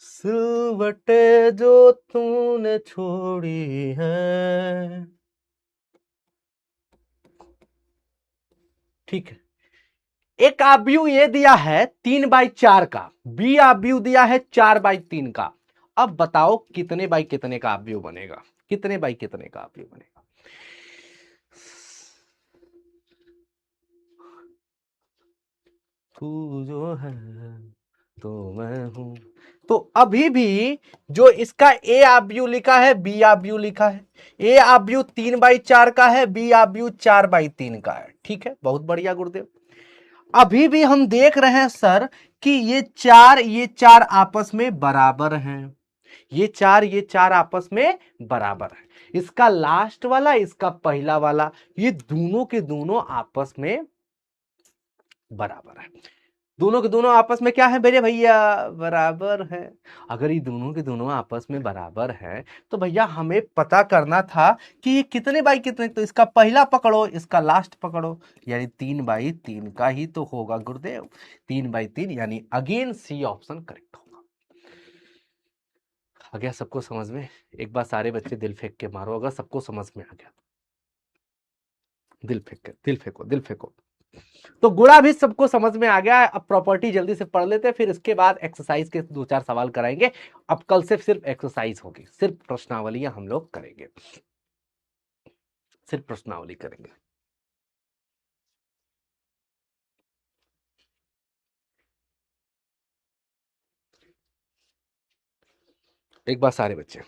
सिलवटें जो तूने छोड़ी है। ठीक है, एक आव्यूह ये दिया है 3/4 का, बी आव्यूह दिया है 4/3 का। अब बताओ कितने बाई कितने का आव्यूह बनेगा, कितने बाई कितने का आव्यूह बनेगा। तू जो है तो मैं हूं। तो अभी भी जो इसका ए आव्यूह लिखा है, बी आव्यूह लिखा है, ए आव्यूह 3/4 का है, बी आव्यूह 4/3 का है। ठीक है, बहुत बढ़िया गुरुदेव। अभी भी हम देख रहे हैं सर कि ये चार आपस में बराबर हैं, ये चार आपस में बराबर है। इसका लास्ट वाला, इसका पहला वाला, ये दोनों के दोनों आपस में बराबर है। दोनों के दोनों आपस में क्या है मेरे भैया, बराबर है। अगर ये दोनों के दोनों आपस में बराबर है तो भैया हमें पता करना था कि ये कितने बाई कितने, तो इसका पहला पकड़ो, इसका लास्ट पकड़ो, यानी 3/3 का ही तो होगा गुरुदेव। 3/3 यानी अगेन सी ऑप्शन करेक्ट होगा। आ गया सबको समझ में? एक बार सारे बच्चे दिल फेंक के मारो अगर सबको समझ में आ गया। दिल फेंक के, दिल फेंको, दिल फेंको। तो गुणा भी सबको समझ में आ गया है। अब प्रॉपर्टी जल्दी से पढ़ लेते हैं, फिर इसके बाद एक्सरसाइज के 2-4 सवाल कराएंगे। अब कल से सिर्फ एक्सरसाइज होगी, सिर्फ प्रश्नावलियां हम लोग करेंगे, सिर्फ प्रश्नावली करेंगे। एक बार सारे बच्चे,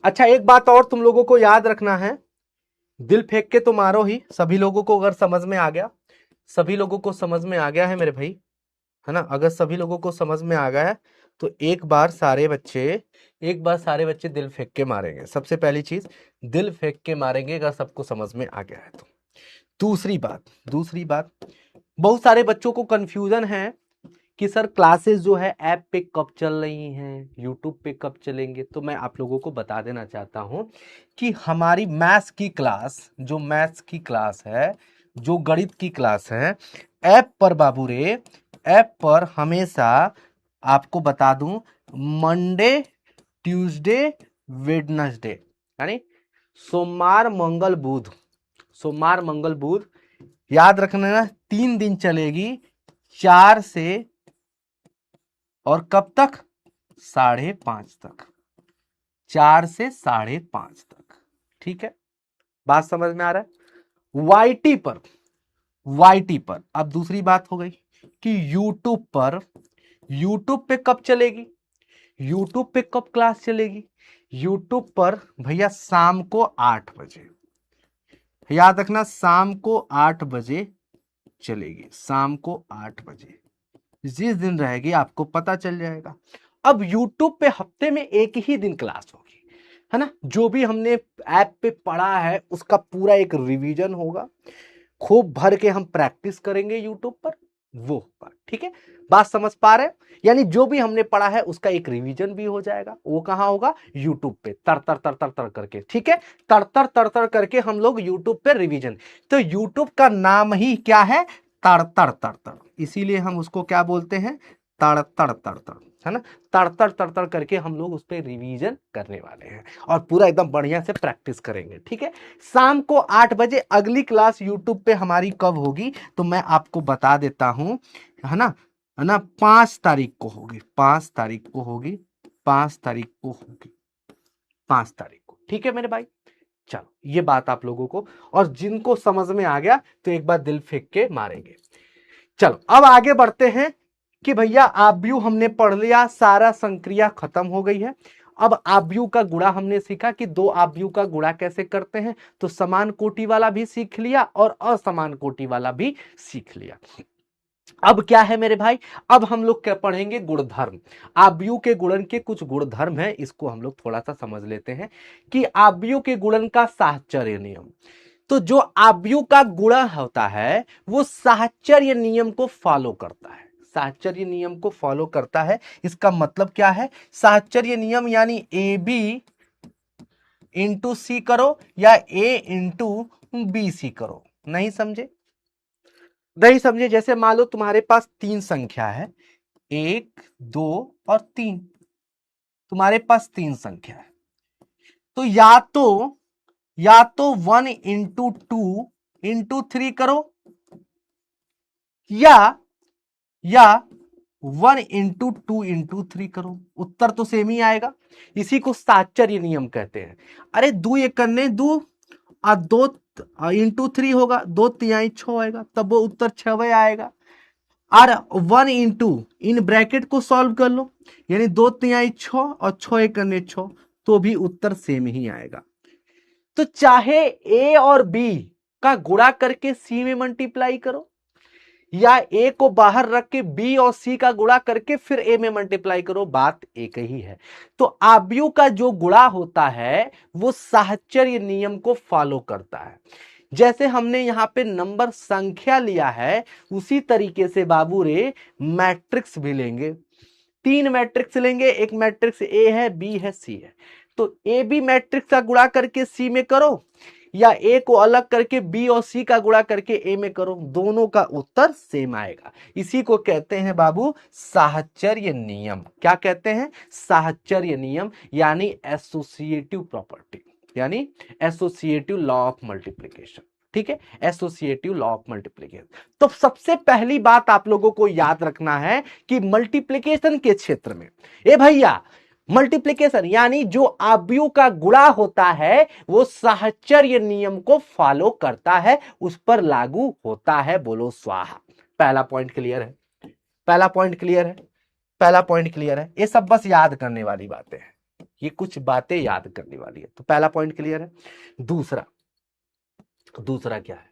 अच्छा एक बात और तुम लोगों को याद रखना है, दिल फेंक के तो मारो ही। सभी लोगों को अगर समझ में आ गया, सभी लोगों को समझ में आ गया है मेरे भाई, है ना? अगर सभी लोगों को समझ में आ गया है तो एक बार सारे बच्चे, एक बार सारे बच्चे दिल फेंक के मारेंगे। सबसे पहली चीज दिल फेंक के मारेंगे अगर सबको समझ में आ गया है तो। दूसरी बात, बहुत सारे बच्चों को कंफ्यूजन है कि सर क्लासेस जो है ऐप पे कब चल रही हैं, यूट्यूब पे कब चलेंगे। तो मैं आप लोगों को बता देना चाहता हूं कि हमारी मैथ्स की क्लास, जो मैथ्स की क्लास है, जो गणित की क्लास है, ऐप पर बाबू रे, ऐप पर हमेशा आपको बता दूं मंडे, ट्यूसडे, वेडनेसडे, यानी सोमवार मंगल बुध, सोमवार मंगल बुध, याद रखना ना, 3 दिन चलेगी, 4 से और कब तक, 5:30 तक, 4 से 5:30 तक। ठीक है, बात समझ में आ रहा है? वाईटी पर, YT पर। अब दूसरी बात हो गई कि यूट्यूब पे कब चलेगी, यूट्यूब पे कब क्लास चलेगी, यूट्यूब पर भैया शाम को 8 बजे, याद रखना शाम को 8 बजे चलेगी, शाम को 8 बजे जिस दिन रहेगी आपको पता चल जाएगा। अब यूट्यूब पे हफ्ते में एक ही दिन क्लास होगी, है ना, जो भी हमने ऐप पे पढ़ा है उसका पूरा एक रिवीजन होगा, खूब भर के हम प्रैक्टिस करेंगे यूट्यूब पर, वो होगा। ठीक है, बात समझ पा रहे हैं? यानी जो भी हमने पढ़ा है उसका एक रिवीजन भी हो जाएगा। वो कहां होगा, यूट्यूब पे, तर तर तर तर तर करके। ठीक है, तर तर तर तर करके हम लोग यूट्यूब पे रिवीजन। तो यूट्यूब का नाम ही क्या है, तर तर तर तर, इसीलिए हम उसको क्या बोलते हैं, तड़ तड़ तड़ तड़, है ना, तड़ तड़ तड़ करके हम लोग उस पर रिवीजन करने वाले हैं और पूरा एकदम बढ़िया से प्रैक्टिस करेंगे। ठीक है, शाम को 8 बजे अगली क्लास यूट्यूब पे हमारी कब होगी तो मैं आपको बता देता हूं, है ना, 5 तारीख को होगी, 5 तारीख को होगी, 5 तारीख को होगी, 5 तारीख को। ठीक है मेरे भाई, चलो ये बात आप लोगों को, और जिनको समझ में आ गया तो एक बार दिल फेंक के मारेंगे। चलो अब आगे बढ़ते हैं कि भैया आव्यूह हमने पढ़ लिया, सारा संक्रिया खत्म हो गई है। अब आव्यूह का गुणा हमने सीखा कि दो आव्यूह का गुणा कैसे करते हैं, तो समान कोटि वाला भी सीख लिया और असमान कोटि वाला भी सीख लिया। अब क्या है मेरे भाई, अब हम लोग क्या पढ़ेंगे, गुणधर्म। आव्यूह के गुणन के कुछ गुणधर्म है, इसको हम लोग थोड़ा सा समझ लेते हैं कि आव्यूह के गुणन का साहचर्य नियम। तो जो आव्यूह का गुणा होता है वो साहचर्य नियम को फॉलो करता है, साहचर्य नियम को फॉलो करता है। इसका मतलब क्या है, साहचर्य नियम यानी ए बी इंटू सी करो या ए इंटू बी सी करो। नहीं समझे, नहीं समझे, जैसे मान लो तुम्हारे पास 3 संख्या है, 1 2 और 3, तुम्हारे पास 3 संख्या है, तो या तो 1 इंटू 2 इंटू 3 करो या 1 इंटू 2 इंटू 3 करो, उत्तर तो सेम ही आएगा। इसी को साहचर्य नियम कहते हैं। अरे 2 एक करने 2 और 2 इंटू 3 होगा, 2 तिहाई 6 आएगा, तब वो उत्तर 6 आएगा। और 1 इंटू इन ब्रैकेट को सॉल्व कर लो, यानी 2 तिहाई 6 और 6 एक करने 6, तो भी उत्तर सेम ही आएगा। तो चाहे ए और बी का गुणा करके सी में मल्टीप्लाई करो या ए को बाहर रख के बी और सी का गुणा करके फिर ए में मल्टीप्लाई करो, बात एक ही है। तो आव्यूह का जो गुणा होता है वो साहचर्य नियम को फॉलो करता है। जैसे हमने यहां पे नंबर संख्या लिया है उसी तरीके से बाबू रे मैट्रिक्स भी लेंगे। 3 मैट्रिक्स लेंगे, एक मैट्रिक्स ए है, बी है, सी है। तो ए बी मैट्रिक्स का गुणा करके सी में करो या ए को अलग करके बी और सी का गुणा करके ए में करो, दोनों का उत्तर सेम आएगा। इसी को कहते हैं बाबू साहचर्य नियम। क्या कहते हैं, साहचर्य नियम, यानी एसोसिएटिव प्रॉपर्टी, यानी एसोसिएटिव लॉ ऑफ मल्टीप्लिकेशन। ठीक है, एसोसिएटिव लॉ ऑफ मल्टीप्लिकेशन। तो सबसे पहली बात आप लोगों को याद रखना है कि मल्टीप्लिकेशन के क्षेत्र में, ए भैया मल्टीप्लिकेशन यानी जो आव्यूह का गुणा होता है वो साहचर्य नियम को फॉलो करता है, उस पर लागू होता है। बोलो स्वाहा। पहला पॉइंट क्लियर है, पहला पॉइंट क्लियर है, पहला पॉइंट क्लियर है। ये सब बस याद करने वाली बातें हैं, ये कुछ बातें याद करने वाली है। तो पहला पॉइंट क्लियर है। दूसरा, दूसरा क्या है,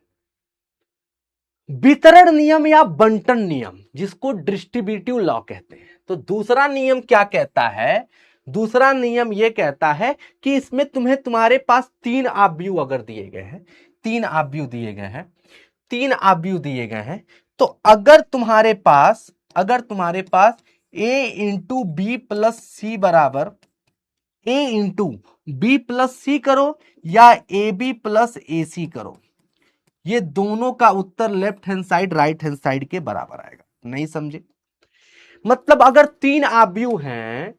वितरण नियम या बंटन नियम, जिसको डिस्ट्रीब्यूटिव लॉ कहते हैं। तो दूसरा नियम क्या कहता है, दूसरा नियम यह कहता है कि इसमें तुम्हारे पास 3 आव्यूह अगर दिए गए हैं, 3 आव्यूह दिए गए हैं, 3 आव्यूह दिए गए हैं, तो अगर तुम्हारे पास a इंटू बी प्लस सी बराबर a इंटू बी प्लस सी करो या ए बी प्लस ए सी करो, ये दोनों का उत्तर left hand side right hand side के बराबर आएगा। नहीं समझे, मतलब अगर 3 आव्यूह हैं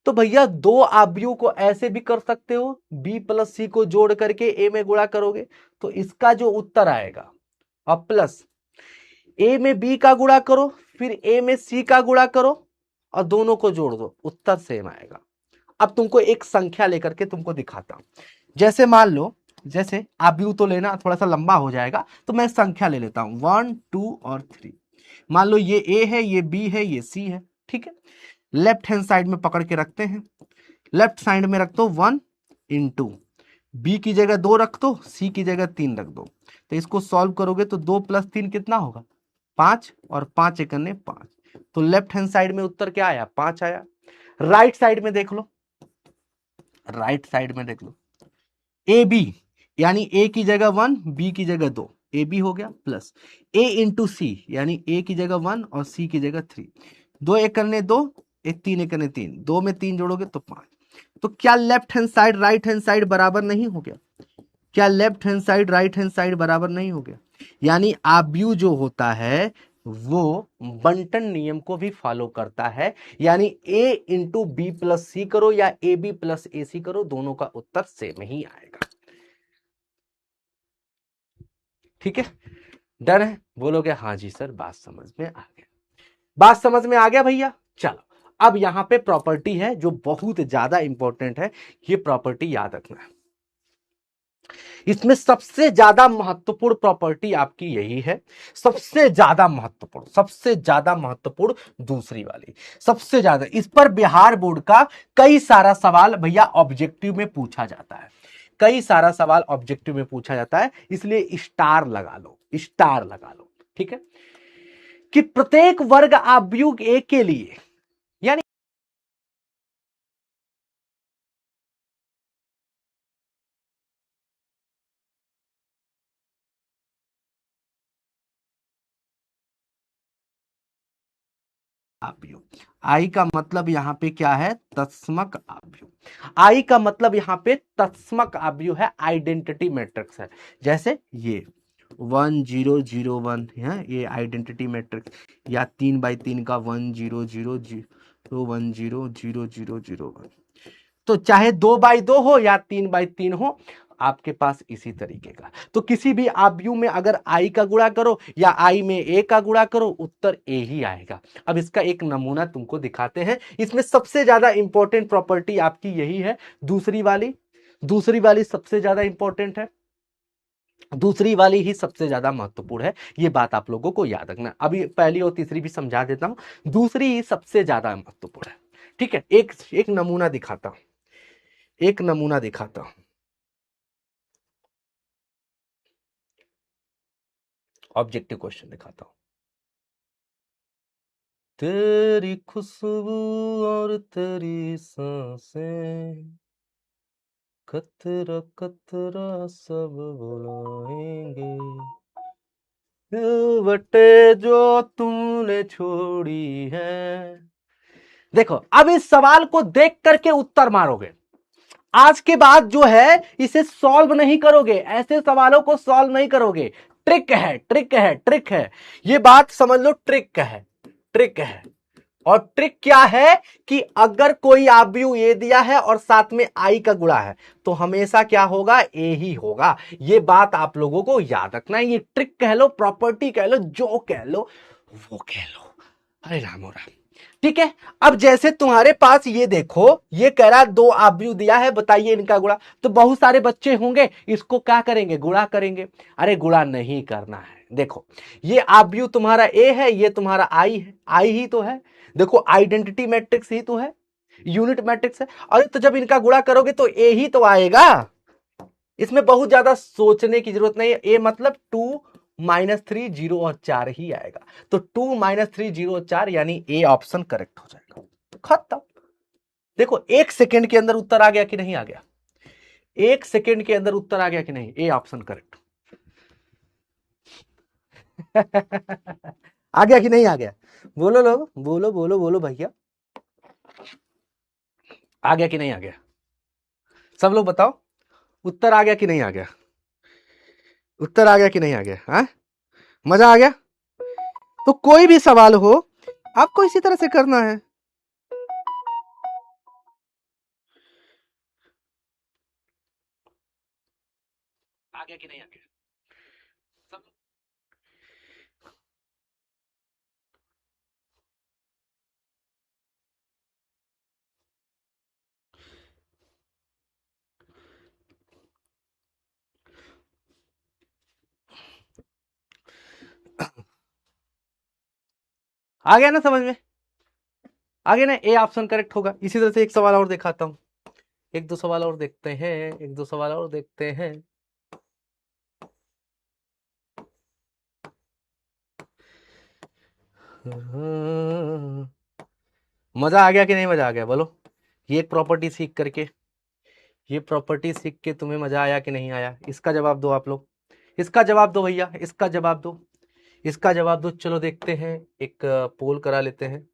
तो भैया 2 आव्यूह को ऐसे भी कर सकते हो, b प्लस सी को जोड़ करके a में गुणा करोगे तो इसका जो उत्तर आएगा, और प्लस a में b का गुणा करो फिर a में c का गुणा करो और दोनों को जोड़ दो, उत्तर सेम आएगा। अब तुमको एक संख्या लेकर के तुमको दिखाता हूं। जैसे मान लो जैसे आप व्यू तो लेना थोड़ा सा लंबा हो जाएगा, तो मैं संख्या ले लेता हूं 1 2 और 3। मान लो ये ए है, ये बी है, ये सी है, ठीक है। लेफ्ट हैंड साइड में पकड़ के रखते हैं, लेफ्ट साइड में रख दो 1 इंटू बी की जगह 2 रख दो, सी की जगह 3 रख दो। तो इसको सॉल्व करोगे तो 2 + 3 कितना होगा 5, और 5 एकने 5। तो लेफ्ट हैंड साइड में उत्तर क्या आया 5 आया। राइट साइड में देख लो, राइट साइड में देख लो ए बी, यानी ए की जगह 1 बी की जगह 2, ए बी हो गया, प्लस ए इंटू सी, यानी ए की जगह 1 और सी की जगह 3। 2 एकने 2, एक 3 एकने 3, 2 में 3 जोड़ोगे तो 5। तो क्या left hand side right hand side बराबर नहीं हो गया? क्या left hand side right hand side बराबर नहीं हो गया? यानी आव्यूह जो होता है वो बंटन नियम को भी फॉलो करता है, यानी ए इंटू बी प्लस सी करो या ए बी प्लस ए सी करो, दोनों का उत्तर सेम ही आएगा। ठीक है, डर है? बोलोगे हाँ जी सर, बात समझ में आ गया, बात समझ में आ गया भैया। चलो, अब यहां पे प्रॉपर्टी है जो बहुत ज्यादा इंपॉर्टेंट है, ये प्रॉपर्टी याद रखना है। इसमें सबसे ज्यादा महत्वपूर्ण प्रॉपर्टी आपकी यही है, सबसे ज्यादा महत्वपूर्ण, सबसे ज्यादा महत्वपूर्ण दूसरी वाली, सबसे ज्यादा। इस पर बिहार बोर्ड का कई सारा सवाल भैया ऑब्जेक्टिव में पूछा जाता है, कई सारा सवाल ऑब्जेक्टिव में पूछा जाता है, इसलिए स्टार लगा लो, स्टार लगा लो। ठीक है, कि प्रत्येक वर्ग आव्यूह ए के लिए, यानी आव्यूह, आई का मतलब यहां पे क्या है तत्समक आव्यूह, आई का मतलब यहां पे तत्समक आव्यूह है, आइडेंटिटी मैट्रिक्स है। जैसे ये 1001 है, ये आइडेंटिटी मैट्रिक्स, या 3x3 का 10001 तो चाहे 2x2 हो या 3x3 हो, आपके पास इसी तरीके का। तो किसी भी आव्यूह में अगर आई का गुणा करो या आई में ए का गुणा करो, उत्तर ए ही आएगा। अब इसका एक नमूना तुमको दिखाते हैं। इसमें सबसे ज्यादा इंपॉर्टेंट प्रॉपर्टी आपकी यही है, दूसरी वाली, दूसरी वाली सबसे ज्यादा इंपॉर्टेंट है, दूसरी वाली ही सबसे ज्यादा महत्वपूर्ण है, ये बात आप लोगों को याद रखना। अभी पहली और तीसरी भी समझा देता हूं, दूसरी ही सबसे ज्यादा महत्वपूर्ण है। ठीक है, एक एक नमूना दिखाता हूं, एक नमूना दिखाता हूं, ऑब्जेक्टिव क्वेश्चन दिखाता हूं। तेरी खुशबू और तेरी सांसें, कतरा कतरा सब बुलाएंगे, सिलवटें जो तूने छोड़ी है। देखो, अब इस सवाल को देख करके उत्तर मारोगे, आज के बाद जो है इसे सॉल्व नहीं करोगे, ऐसे सवालों को सॉल्व नहीं करोगे। ट्रिक है, ट्रिक है, ट्रिक है, ये बात समझ लो, ट्रिक है, ट्रिक है। और ट्रिक क्या है कि अगर कोई आव्यूह ए दिया है और साथ में आई का गुणा है, तो हमेशा क्या होगा ए ही होगा। ये बात आप लोगों को याद रखना है, ये ट्रिक कह लो, प्रॉपर्टी कह लो, जो कह लो वो कह लो। अरे राम हो राम। ठीक है, अब जैसे तुम्हारे पास ये देखो, ये कह रहा दो आव्यूह दिया है, बताइए इनका गुणा। तो बहुत सारे बच्चे होंगे, इसको क्या करेंगे गुणा करेंगे। अरे गुणा नहीं करना है, देखो ये आव्यूह तुम्हारा ए है, ये तुम्हारा आई है, आई ही तो है। देखो आइडेंटिटी मैट्रिक्स ही तो है, यूनिट मैट्रिक्स है। अरे तो जब इनका गुणा करोगे तो ए ही तो आएगा, इसमें बहुत ज्यादा सोचने की जरूरत नहीं है। ए मतलब 2 - 3 0 और 4 ही आएगा। तो 2 - 3 0 और 4, यानी ए ऑप्शन करेक्ट हो जाएगा, खत्म। देखो 1 सेकेंड के अंदर उत्तर आ गया कि नहीं आ गया, 1 सेकेंड के अंदर उत्तर आ गया कि नहीं, ए ऑप्शन करेक्ट। आ गया कि नहीं आ गया? बोलो लोग, बोलो बोलो बोलो भैया, आ गया कि नहीं आ गया? सब लोग बताओ, उत्तर आ गया कि नहीं आ गया? उत्तर आ गया कि नहीं आ गया? हाँ, मजा आ गया? तो कोई भी सवाल हो आपको इसी तरह से करना है। आ गया कि नहीं आ गया? सब आ गया ना समझ में? आ गया ना? ए ऑप्शन करेक्ट होगा। इसी तरह से एक सवाल और दिखाता हूं, एक दो सवाल और देखते हैं, एक दो सवाल और देखते हैं। मजा आ गया कि नहीं मजा आ गया बोलो? ये एक प्रॉपर्टी सीख करके, ये प्रॉपर्टी सीख के तुम्हें मजा आया कि नहीं आया? इसका जवाब दो आप लोग, इसका जवाब दो भैया, इसका जवाब दो, इसका जवाब दो। चलो देखते हैं, एक पोल करा लेते हैं।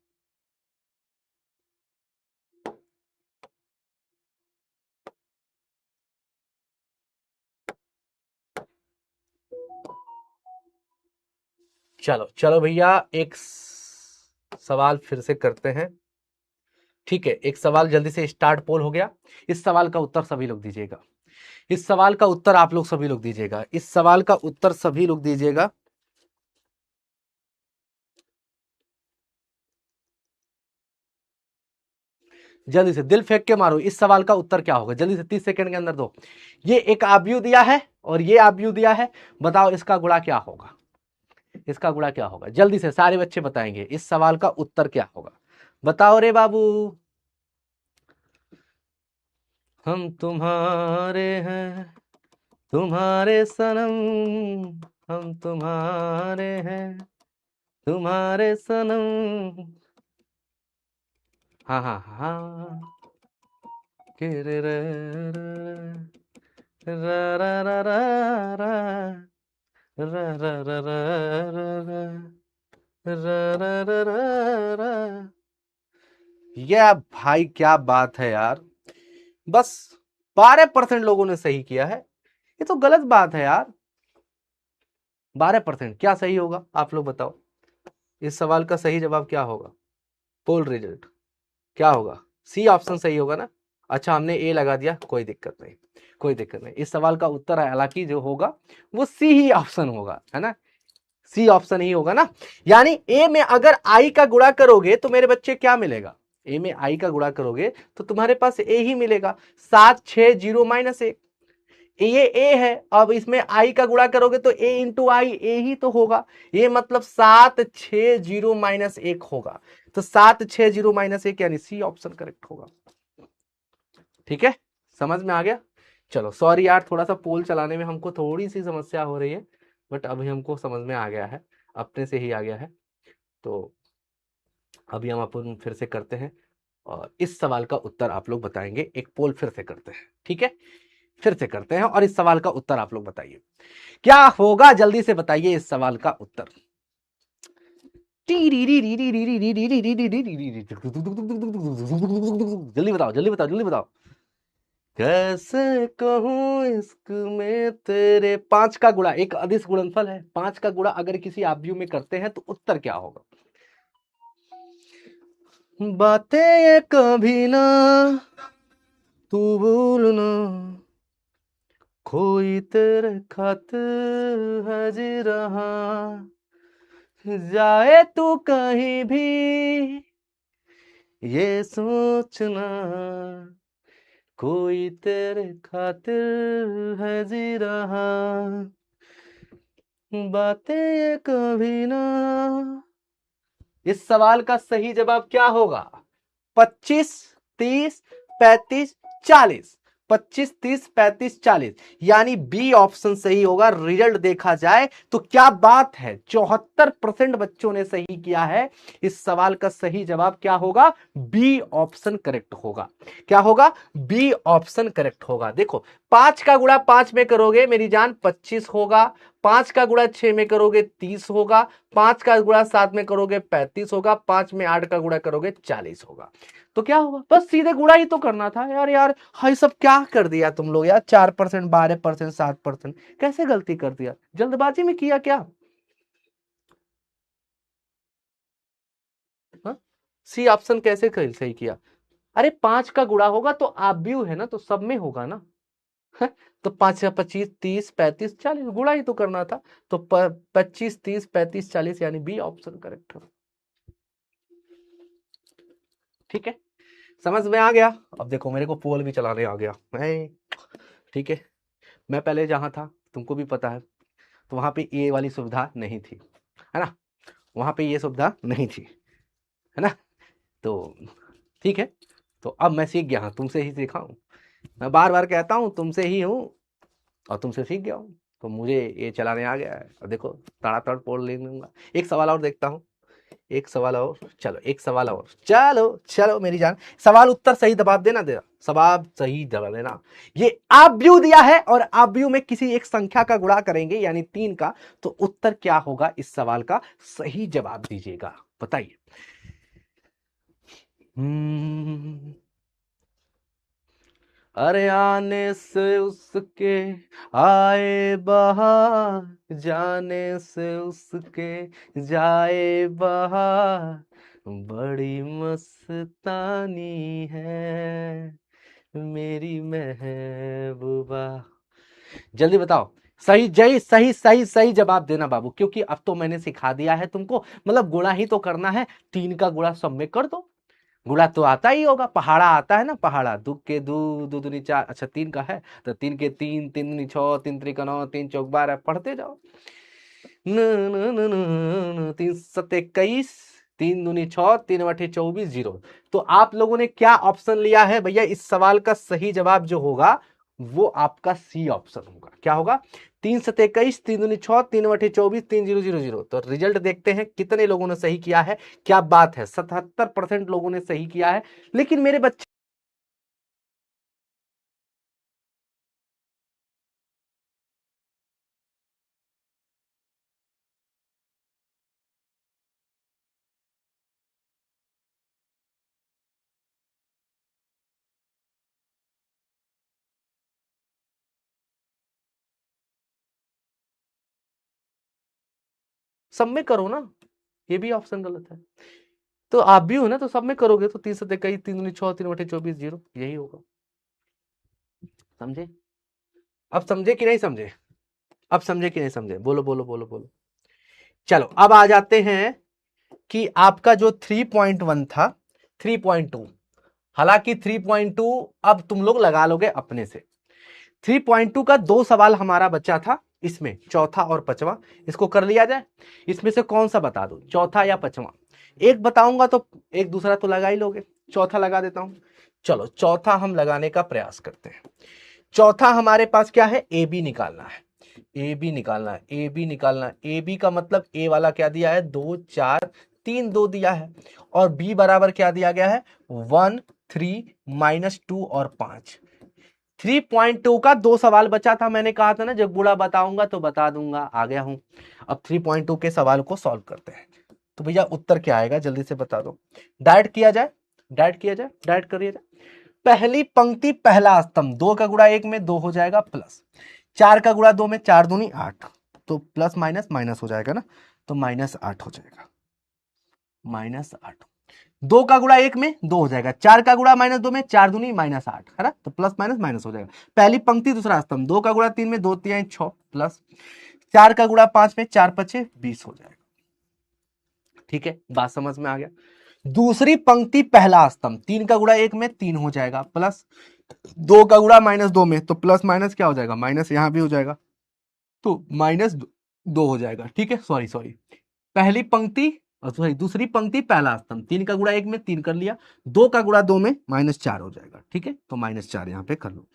चलो चलो भैया, एक सवाल फिर से करते हैं। ठीक है, एक सवाल जल्दी से, स्टार्ट पोल हो गया। इस सवाल का उत्तर सभी लोग दीजिएगा, इस सवाल का उत्तर आप लोग सभी लोग दीजिएगा, इस सवाल का उत्तर सभी लोग दीजिएगा। जल्दी से दिल फेंक के मारो, इस सवाल का उत्तर क्या होगा? जल्दी से 30 सेकंड के अंदर दो। ये एक आव्यूह दिया है और ये आव्यूह दिया है, बताओ इसका गुणा क्या होगा? इसका गुणा क्या होगा? जल्दी से सारे बच्चे बताएंगे इस सवाल का उत्तर क्या होगा। बताओ रे बाबू। हम तुम्हारे हैं, तुम्हारे सनम, हम तुम्हारे हैं, तुम्हारे सनम। हाँ हाँ हाँ, के रे रे रे, रा रा रा रा रा, रा रा रा रा रा रा, रा रा रा रा रा। ये भाई क्या बात है यार, बस 12% लोगों ने सही किया है। ये तो गलत बात है यार। 12% क्या सही होगा आप लोग बताओ? इस सवाल का सही जवाब क्या होगा? पोल रिजल्ट क्या होगा? सी ऑप्शन सही होगा ना? अच्छा, हमने ए लगा दिया, कोई दिक्कत नहीं, कोई दिक्कत नहीं। इस सवाल का उत्तर हालांकि जो होगा वो सी ही ऑप्शन होगा, है ना? सी ऑप्शन ही होगा ना। यानी ए में अगर आई का गुणा करोगे तो मेरे बच्चे क्या मिलेगा? ए में आई का गुणा करोगे तो तुम्हारे पास ए ही मिलेगा। 7 6 0 -1, ये ए है। अब इसमें आई का गुणा करोगे तो ए इंटू आई, ए ही तो होगा। ये मतलब 7 6 0 -1 होगा। तो 7 6 0 -1 यानी सी ऑप्शन करेक्ट होगा। ठीक है, समझ में आ गया? चलो सॉरी यार, थोड़ा सा पोल चलाने में हमको थोड़ी सी समस्या हो रही है, बट अभी हमको समझ में आ गया है, अपने से ही आ गया है। तो अभी हम अपन फिर से करते हैं और इस सवाल का उत्तर आप लोग बताएंगे। एक पोल फिर से करते हैं, ठीक है? फिर से करते हैं और इस सवाल का उत्तर आप लोग बताइए क्या होगा। जल्दी से बताइए इस सवाल का उत्तर। जल्दी बताओ, जल्दी बताओ, जल्दी बताओ। कैसे कहूं इश्क में तेरे, 5 का गुणा एक अदिश गुणनफल है। 5 का गुणा अगर किसी आव्यूह में करते हैं तो उत्तर क्या होगा? बातें ये कभी ना तू भूलना, कोई तेरे खातिर है जी रहा, जाए तू कहीं भी ये सोचना, कोई तेरे खातिर है जी रहा, बातें ये कभी ना। इस सवाल का सही जवाब क्या होगा? 25 30 35 40, 25 30 35 40, यानी बी ऑप्शन सही होगा। रिजल्ट देखा जाए तो क्या बात है, 74% बच्चों ने सही किया है। इस सवाल का सही जवाब क्या होगा? बी ऑप्शन करेक्ट होगा। क्या होगा? बी ऑप्शन करेक्ट होगा। देखो, 5 का गुणा 5 में करोगे मेरी जान 25 होगा, 5 का गुणा 6 में करोगे 30 होगा, 5 का गुणा 7 में करोगे 35 होगा, 5 में 8 का गुणा करोगे 40 होगा। तो क्या होगा? बस सीधे गुणा ही तो करना था यार। यार हाई सब क्या कर दिया तुम लोग यार? 4% 12% 7%, कैसे गलती कर दिया? जल्दबाजी में किया क्या? हाँ? सी ऑप्शन कैसे सही किया? अरे 5 का गुणा होगा तो आव्यूह है ना, तो सब में होगा ना। तो 5 या 25 30 35 40 गुणा ही तो करना था। तो 25 30 35 40 यानी बी ऑप्शन करेक्ट है। ठीक है, समझ में आ गया? अब देखो मेरे को पोल भी चलाने आ गया है। ठीक है, मैं पहले जहां था तुमको भी पता है, तो वहां पे ये वाली सुविधा नहीं थी, है ना? वहां पे ये सुविधा नहीं थी। है ना। तो ठीक है, तो अब मैं सीख गया हूँ, तुमसे ही सीखा हूँ, मैं बार बार कहता हूँ तुमसे ही हूँ और तुमसे सीख गया हूँ, तो मुझे ये चलाने आ गया है। और देखो तड़ातड़ पोड़ ले लूंगा। एक सवाल और देखता हूँ, एक सवाल और, चलो एक सवाल और, चलो चलो मेरी जान, सवाल उत्तर सही जवाब देना, देना सवाल सही जवाब देना। ये आव्यू दिया है और आव्यू में किसी एक संख्या का गुणा करेंगे यानी 3 का, तो उत्तर क्या होगा इस सवाल का, सही जवाब दीजिएगा, बताइए। अरे आने से उसके आए बहार, जाने से उसके जाए बहार, बड़ी मस्तानी है मेरी महबूबा। जल्दी बताओ, सही जय सही सही सही जवाब देना बाबू, क्योंकि अब तो मैंने सिखा दिया है तुमको, मतलब गुणा ही तो करना है, 3 का गुणा सब में कर दो। गुणा तो आता ही होगा, पहाड़ा आता है ना, पहाड़ा, दू के दू, दू दूनी 4, अच्छा 3 का है तो 3 के 3, 3 दूनी 6, 3 त्रिक 9, 3 चौक 12, पढ़ते जाओ। न न न न 3 सत्ते 21, 3 दूनी 6, 3 बटे 24, 0। तो आप लोगों ने क्या ऑप्शन लिया है भैया, इस सवाल का सही जवाब जो होगा वो आपका सी ऑप्शन होगा। क्या होगा, 3 सत्ते 21, 3 दूनी 6, 3 बटे 24, 3 0 0 0। तो रिजल्ट देखते हैं कितने लोगों ने सही किया है। क्या बात है, 77% लोगों ने सही किया है। लेकिन मेरे बच्चे सब में करो ना, ये भी ऑप्शन गलत है। तो आप भी हो ना, तो सब में करोगे तो 3 सत्ते 21, 3 दूनी 6, 3 बटे 24, 0, यही होगा। समझे, अब समझे कि नहीं समझे, अब समझे कि नहीं समझे, बोलो बोलो बोलो बोलो। चलो अब आ जाते हैं कि आपका जो 3.1 था, 3.2, हालांकि 3.2 अब तुम लोग लगा लोगे अपने से। 3.2 का 2 सवाल हमारा बच्चा था, इसमें चौथा और पांचवा, इसको कर लिया जाए। इसमें से कौन सा बता दो, चौथा या पांचवा, एक बताऊंगा तो एक दूसरा तो लगा ही लोगे। चौथा लगा देता हूं, चलो चौथा हम लगाने का प्रयास करते हैं। चौथा हमारे पास क्या है, ए बी निकालना है, ए बी निकालना है, ए बी निकालना है। ए बी का मतलब ए वाला क्या दिया है, 2 4 3 2 दिया है, और बी बराबर क्या दिया गया है, 1 3 -2 और 5। 3.2 का 2 सवाल बचा था, मैंने कहा था ना जब गुणा बताऊंगा तो बता दूंगा, आ गया हूं। अब 3.2 के सवाल को सॉल्व करते हैं। तो भैया उत्तर क्या आएगा जल्दी से बता दो, डायरेक्ट किया जाए, डायरेक्ट किया जाए, डायरेक्ट करिए जाए। पहली पंक्ति पहला स्तंभ, 2 का गुणा 1 में 2 हो जाएगा, प्लस 4 का गुणा 2 में 4 दूनी 8, तो प्लस माइनस माइनस हो जाएगा ना, तो -8 हो जाएगा, -8। 2 का गुणा 1 में 2 हो जाएगा, 4 का गुणा -2 में 4 दूनी -8, है ना, तो प्लस माइनस माइनस हो जाएगा। पहली पंक्ति दूसरा स्तंभ, 2 का गुणा 3 में 2 3 6, प्लस 4 का गुणा 5 में 4 5 20 हो जाएगा। ठीक है, बात समझ में आ गया। दूसरी पंक्ति पहला स्तंभ, 3 का गुणा 1 में 3 हो जाएगा, प्लस 2 का गुणा -2 में, तो प्लस माइनस क्या हो जाएगा, माइनस यहां भी हो जाएगा, तो -2 हो जाएगा। ठीक है, सॉरी सॉरी, पहली पंक्ति सॉरी दूसरी पंक्ति पहला स्तंभ, 3 का गुणा 1 में 3 कर लिया, 2 का गुणा 2 में -4 हो जाएगा। ठीक है, तो -4 यहां पे कर लो,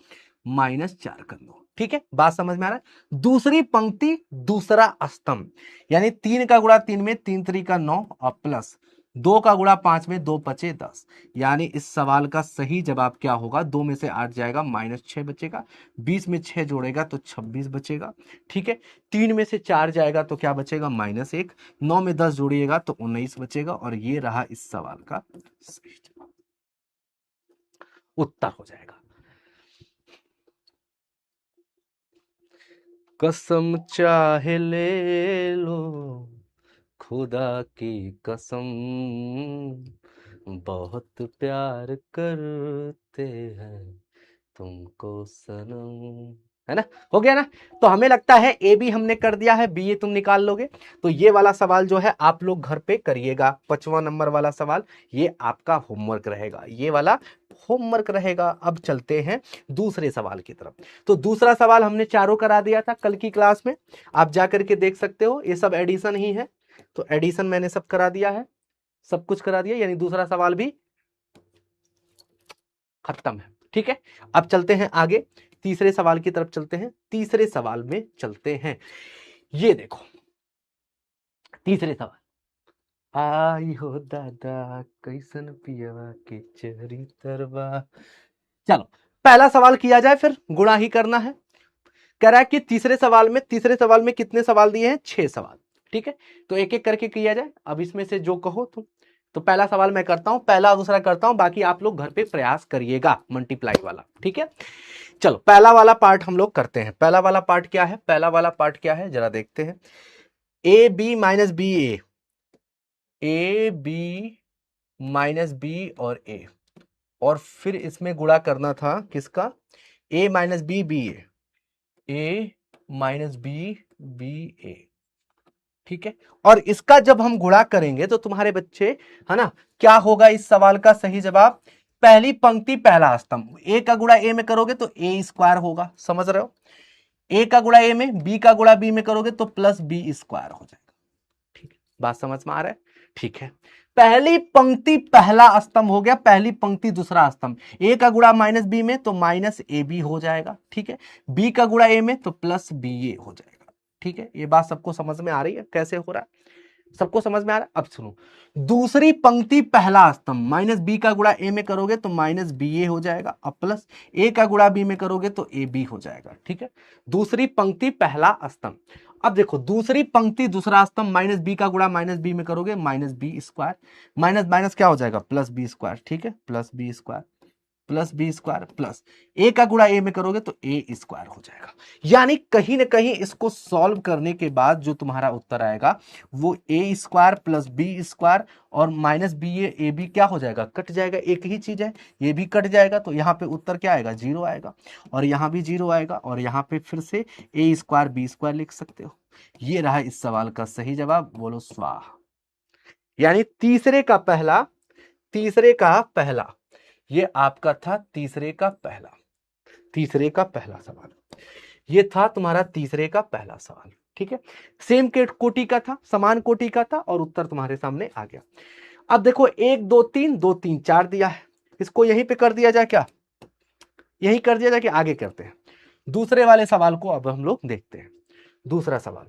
-4 कर लो। ठीक है, बात समझ में आ रहा है। दूसरी पंक्ति दूसरा स्तंभ, यानी 3 का गुणा 3 में 3 3 का 9 और प्लस 2 का गुणा 5 में 2 5 10, यानी इस सवाल का सही जवाब क्या होगा, 2 में से 8 जाएगा, -6 बचेगा, 20 में 6 जोड़ेगा तो 26 बचेगा। ठीक है, 3 में से 4 जाएगा तो क्या बचेगा, -1, 9 में 10 जोड़िएगा तो 19 बचेगा, और ये रहा इस सवाल का सही जवाब, उत्तर हो जाएगा। कसम चाहे ले लो खुदा की कसम, बहुत प्यार करते हैं तुमको सनम, है ना, हो गया ना। तो हमें लगता है ए बी हमने कर दिया है, बी ए तुम निकाल लोगे। तो ये वाला सवाल जो है आप लोग घर पे करिएगा, 5वां नंबर वाला सवाल, ये आपका होमवर्क रहेगा, ये वाला होमवर्क रहेगा। अब चलते हैं दूसरे सवाल की तरफ। तो दूसरा सवाल हमने चारों करा दिया था कल की क्लास में, आप जाकर के देख सकते हो, ये सब एडिशन ही है, तो एडिशन मैंने सब करा दिया है। सब कुछ करा दिया, यानी दूसरा सवाल भी खत्म है। ठीक है, अब चलते हैं आगे, तीसरे सवाल की तरफ चलते हैं। तीसरे सवाल में चलते हैं, ये देखो तीसरे सवाल। आई हो दादा कैसन पियवा के चरी तरवा। चलो पहला सवाल किया जाए, फिर गुणा ही करना है। कह रहा है कि तीसरे सवाल में कितने सवाल दिए हैं, 6 सवाल। ठीक है, तो एक एक करके किया जाए। अब इसमें से जो कहो तुम। तो पहला सवाल मैं करता हूं, पहला दूसरा करता हूं, बाकी आप लोग घर पे प्रयास करिएगा मल्टीप्लाई वाला। ठीक है, चलो पहला वाला पार्ट हम लोग करते हैं। पहला वाला पार्ट क्या है, पहला वाला पार्ट क्या है जरा देखते हैं। A B minus B A B minus B और ए, और फिर इसमें गुणा करना था किसका, A minus B B A minus B B A. ठीक है, और इसका जब हम गुणा करेंगे तो तुम्हारे बच्चे, है ना, क्या होगा इस सवाल का सही जवाब, पहली पंक्ति पहला स्तंभ। ए का गुणा ए में करोगे तो ए स्क्वायर होगा, समझ रहे हो। ए का गुणा ए में, बी का गुणा बी में करोगे तो प्लस बी स्क्वायर हो जाएगा। ठीक है, बात समझ में आ रहा है। ठीक है, पहली पंक्ति पहला स्तंभ हो गया, पहली पंक्ति दूसरा स्तंभ। ए का गुणा माइनस बी में तो माइनस ए बी हो जाएगा। ठीक है, बी का गुणा ए में तो प्लस बी ए हो जाएगा। ठीक है, ये बात सबको समझ में आ रही है कैसे हो रहा है, सबको समझ में आ रहा है। अब सुनो, दूसरी पंक्ति पहला स्तंभ, माइनस बी का गुणा ए में करोगे तो माइनस बी ए हो जाएगा, अब प्लस ए का गुणा बी में करोगे तो ए बी हो जाएगा। ठीक है, दूसरी पंक्ति पहला स्तंभ। अब देखो दूसरी पंक्ति दूसरा स्तंभ, माइनस बी का गुणा माइनस बी में करोगे minus B square, minus minus क्या हो जाएगा, प्लस बी स्क्वायर। ठीक है, plus B square plus B square, plus A का गुणा ए में करोगे तो ए स्क्वायर हो जाएगा। यानी कहीं ना कहीं इसको सॉल्व करने के बाद जो तुम्हारा उत्तर आएगा वो ए स्क्वायर प्लस बी स्क्वायर और माइनस बी ए बी क्या हो जाएगा, कट जाएगा। एक ही चीज है, ये भी कट जाएगा, तो यहाँ पे उत्तर क्या आएगा, 0 आएगा, और यहाँ भी 0 आएगा, और यहाँ पे फिर से ए स्क्वायर बी स्क्वायर लिख सकते हो। ये रहा इस सवाल का सही जवाब, बोलो स्वाहा। यानी तीसरे का पहला, ये आपका था तीसरे का पहला सवाल, ये था तुम्हारा तीसरे का पहला सवाल। ठीक है, सेम कोटि का था, समान कोटि का था, और उत्तर तुम्हारे सामने आ गया। अब देखो 1 2 3 2 3 4 दिया है, इसको यहीं पे कर दिया जाए क्या, यहीं कर दिया जाए कि आगे करते हैं। दूसरे वाले सवाल को अब हम लोग देखते हैं। दूसरा सवाल,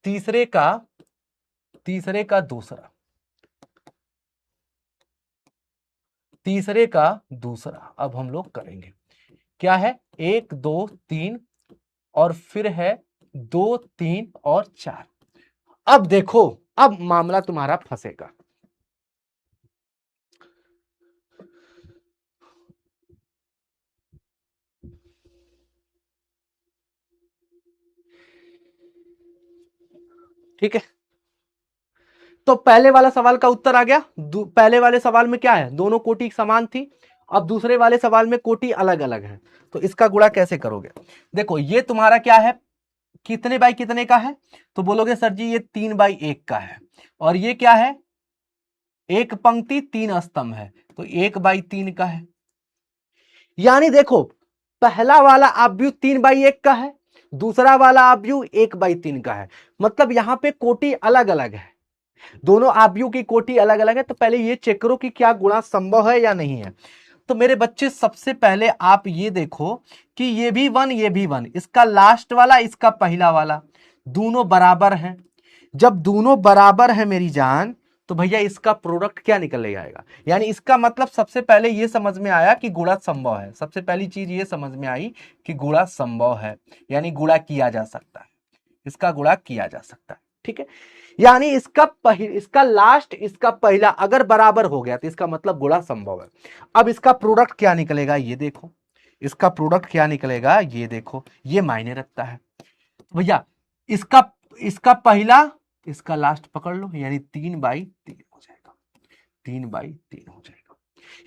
तीसरे का दूसरा, तीसरे का दूसरा अब हम लोग करेंगे। क्या है, 1 2 3 और फिर है 2 3 और 4। अब देखो, अब मामला तुम्हारा फंसेगा। ठीक है, तो पहले वाला सवाल का उत्तर आ गया। पहले वाले सवाल में क्या है, दोनों कोटि समान थी। अब दूसरे वाले सवाल में कोटि अलग अलग है, तो इसका गुणा कैसे करोगे। देखो ये तुम्हारा क्या है, कितने बाई कितने का है, तो बोलोगे सर जी ये 3/1 का है, और ये क्या है, एक पंक्ति 3 स्तंभ है, तो 1/3 का है। यानी देखो पहला वाला आव्यूह 3/1 का है, दूसरा वाला आव्यूह 1/3 का है, मतलब यहां पे कोटि अलग अलग है, दोनों आव्यूह की कोटि अलग अलग है। तो पहले ये चेक करो कि क्या गुणा संभव है या नहीं है। तो मेरे बच्चे सबसे पहले आप ये देखो कि ये भी 1 ये भी 1, इसका लास्ट वाला इसका पहला वाला दोनों बराबर हैं। जब दोनों बराबर है मेरी जान, तो भैया इसका प्रोडक्ट क्या निकल आएगा। यानी इसका मतलब सबसे पहले ये समझ में आया कि गुणा संभव है, सबसे पहली चीज ये समझ में आई कि गुणा संभव है, यानी गुणा किया जा सकता है, इसका गुणा किया जा सकता है। ठीक है, यानी इसका लास्ट इसका पहला अगर बराबर हो गया तो इसका मतलब गुणा संभव है। अब इसका प्रोडक्ट क्या निकलेगा ये देखो, इसका प्रोडक्ट क्या निकलेगा ये देखो, ये मायने रखता है भैया। इसका इसका पहला इसका लास्ट पकड़ लो, यानी 3/3 हो जाएगा, 3/3 हो जाएगा।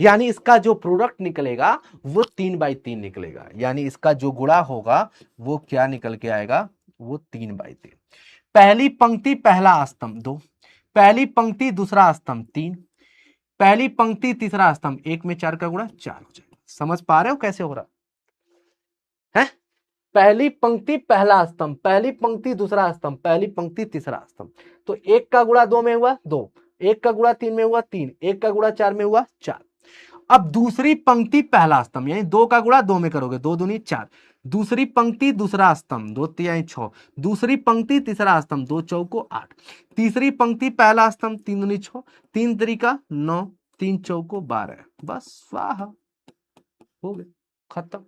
यानी इसका जो प्रोडक्ट निकलेगा वो 3/3 निकलेगा, यानी इसका जो गुणा होगा वो क्या निकल के आएगा, वो 3/3। पहली पंक्ति पहला स्तंभ 2, पहली पंक्ति दूसरा स्तंभ 3, पहली पंक्ति तीसरा स्तंभ, 1 में 4 का गुणा 4 हो जाएगा। समझ पा रहे हो कैसे हो रहा है। पहली पंक्ति पहला स्तंभ, पहली पंक्ति दूसरा स्तंभ, पहली पंक्ति तीसरा स्तंभ, तो 1 का गुणा 2 में हुआ 2, 1 का गुणा 3 में हुआ 3, 1 का गुणा 4 में हुआ 4। अब दूसरी पंक्ति पहला स्तंभ, यानी 2 का गुणा 2 में करोगे, 2 दूनी 4। दूसरी पंक्ति दूसरा स्तंभ, 2 तिहाई 6। दूसरी पंक्ति तीसरा स्तंभ, 2 चौको 8। तीसरी पंक्ति पहला स्तंभ, 3 दूनी 6, 3 त्रिका 9, 3 चौको 12। बस स्वाहा, हो गया, खत्म।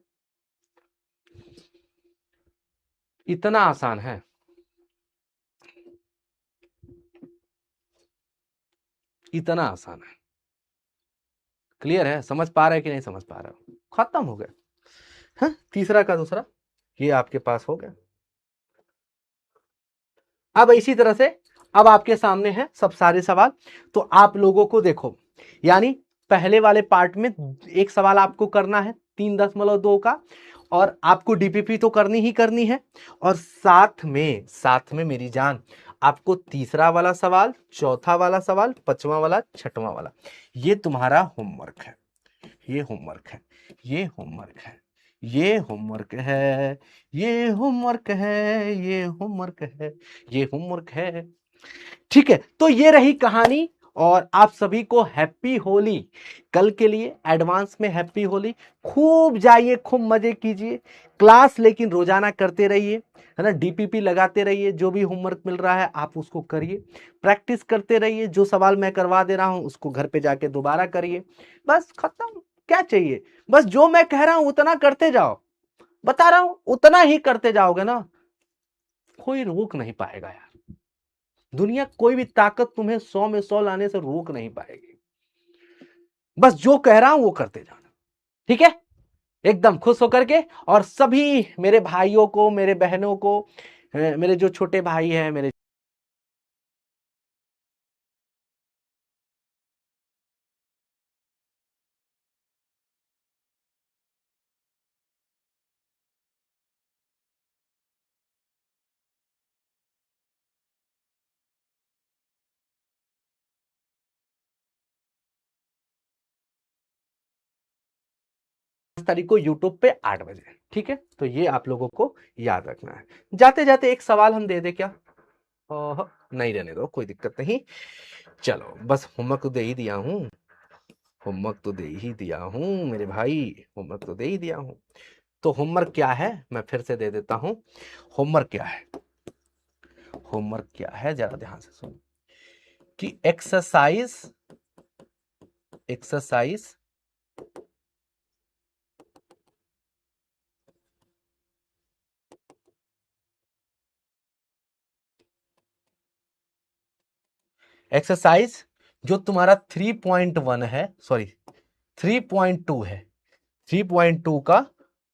इतना आसान है। इतना आसान है। क्लियर है? समझ पा रहे कि नहीं समझ पा रहे हो? खत्म हो गया। हाँ, तीसरा का दूसरा ये आपके पास हो गया। अब इसी तरह से अब आपके सामने है सब सारे सवाल। तो आप लोगों को देखो, यानी पहले वाले पार्ट में एक सवाल आपको करना है 3.2 का, और आपको डीपीपी तो करनी ही करनी है, और साथ में मेरी जान आपको तीसरा वाला सवाल, चौथा वाला सवाल, पांचवा वाला, छठवां वाला, ये तुम्हारा होमवर्क है। ये होमवर्क है, ये होमवर्क है, ये होमवर्क है, ये होमवर्क है, ये होमवर्क है, ये होमवर्क है। ठीक है, तो ये रही कहानी, और आप सभी को हैप्पी होली। कल के लिए एडवांस में हैप्पी होली। खूब जाइए, खूब मजे कीजिए, क्लास लेकिन रोजाना करते रहिए, है ना। डीपीपी लगाते रहिए, जो भी होमवर्क मिल रहा है आप उसको करिए, प्रैक्टिस करते रहिए। जो सवाल मैं करवा दे रहा हूं उसको घर पे जाके दोबारा करिए। बस खत्म, क्या चाहिए? बस जो मैं कह रहा हूं उतना करते जाओ, बता रहा हूं उतना ही करते जाओगे ना, कोई रोक नहीं पाएगा यार। दुनिया कोई भी ताकत तुम्हें 100 में 100 लाने से रोक नहीं पाएगी। बस जो कह रहा हूं वो करते जाना, ठीक है? एकदम खुश होकर के। और सभी मेरे भाइयों को, मेरे बहनों को, मेरे जो छोटे भाई हैं, मेरे तारीख को यूट्यूब पे 8 बजे, ठीक है? तो ये आप लोगों को याद रखना है। जाते जाते एक सवाल हम दे दे क्या? नहीं, रहने दो, कोई दिक्कत नहीं। चलो, बस होमवर्क तो दे ही दिया हूं, होमवर्क तो दे ही दिया हूं मेरे भाई, होमवर्क तो दे ही दिया हूं। तो होमवर्क क्या है मैं फिर से दे देता हूं। होमवर्क क्या है? होमवर्क क्या है जरा ध्यान से सुनो, कि एक्सरसाइज एक्सरसाइज जो तुम्हारा 3.1 है, सॉरी 3.2 है, 3.2 का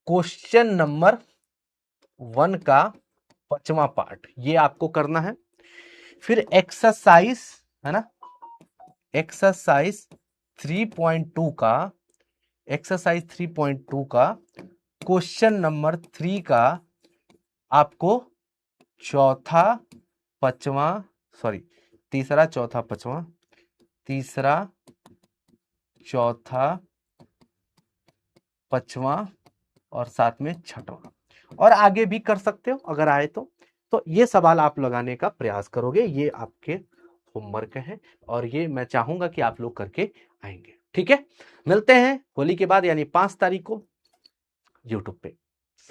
क्वेश्चन नंबर 1 का 5वां पार्ट, ये आपको करना है। फिर एक्सरसाइज, है ना, एक्सरसाइज 3.2 का, एक्सरसाइज 3.2 का क्वेश्चन नंबर 3 का आपको चौथा पांचवा, सॉरी तीसरा चौथा पांचवा, तीसरा चौथा पांचवा और साथ में छठवां, और आगे भी कर सकते हो अगर आए तो ये सवाल आप लगाने का प्रयास करोगे। ये आपके होमवर्क है, और ये मैं चाहूंगा कि आप लोग करके आएंगे, ठीक है? मिलते हैं होली के बाद, यानी 5 तारीख को यूट्यूब पे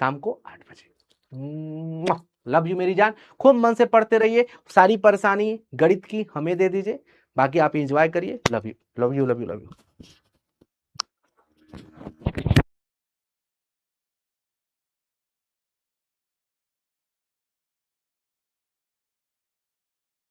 शाम को 8 बजे। लव यू मेरी जान, खूब मन से पढ़ते रहिए। सारी परेशानी गणित की हमें दे दीजिए, बाकी आप एंजॉय करिए। Love you, love you, love you, love you.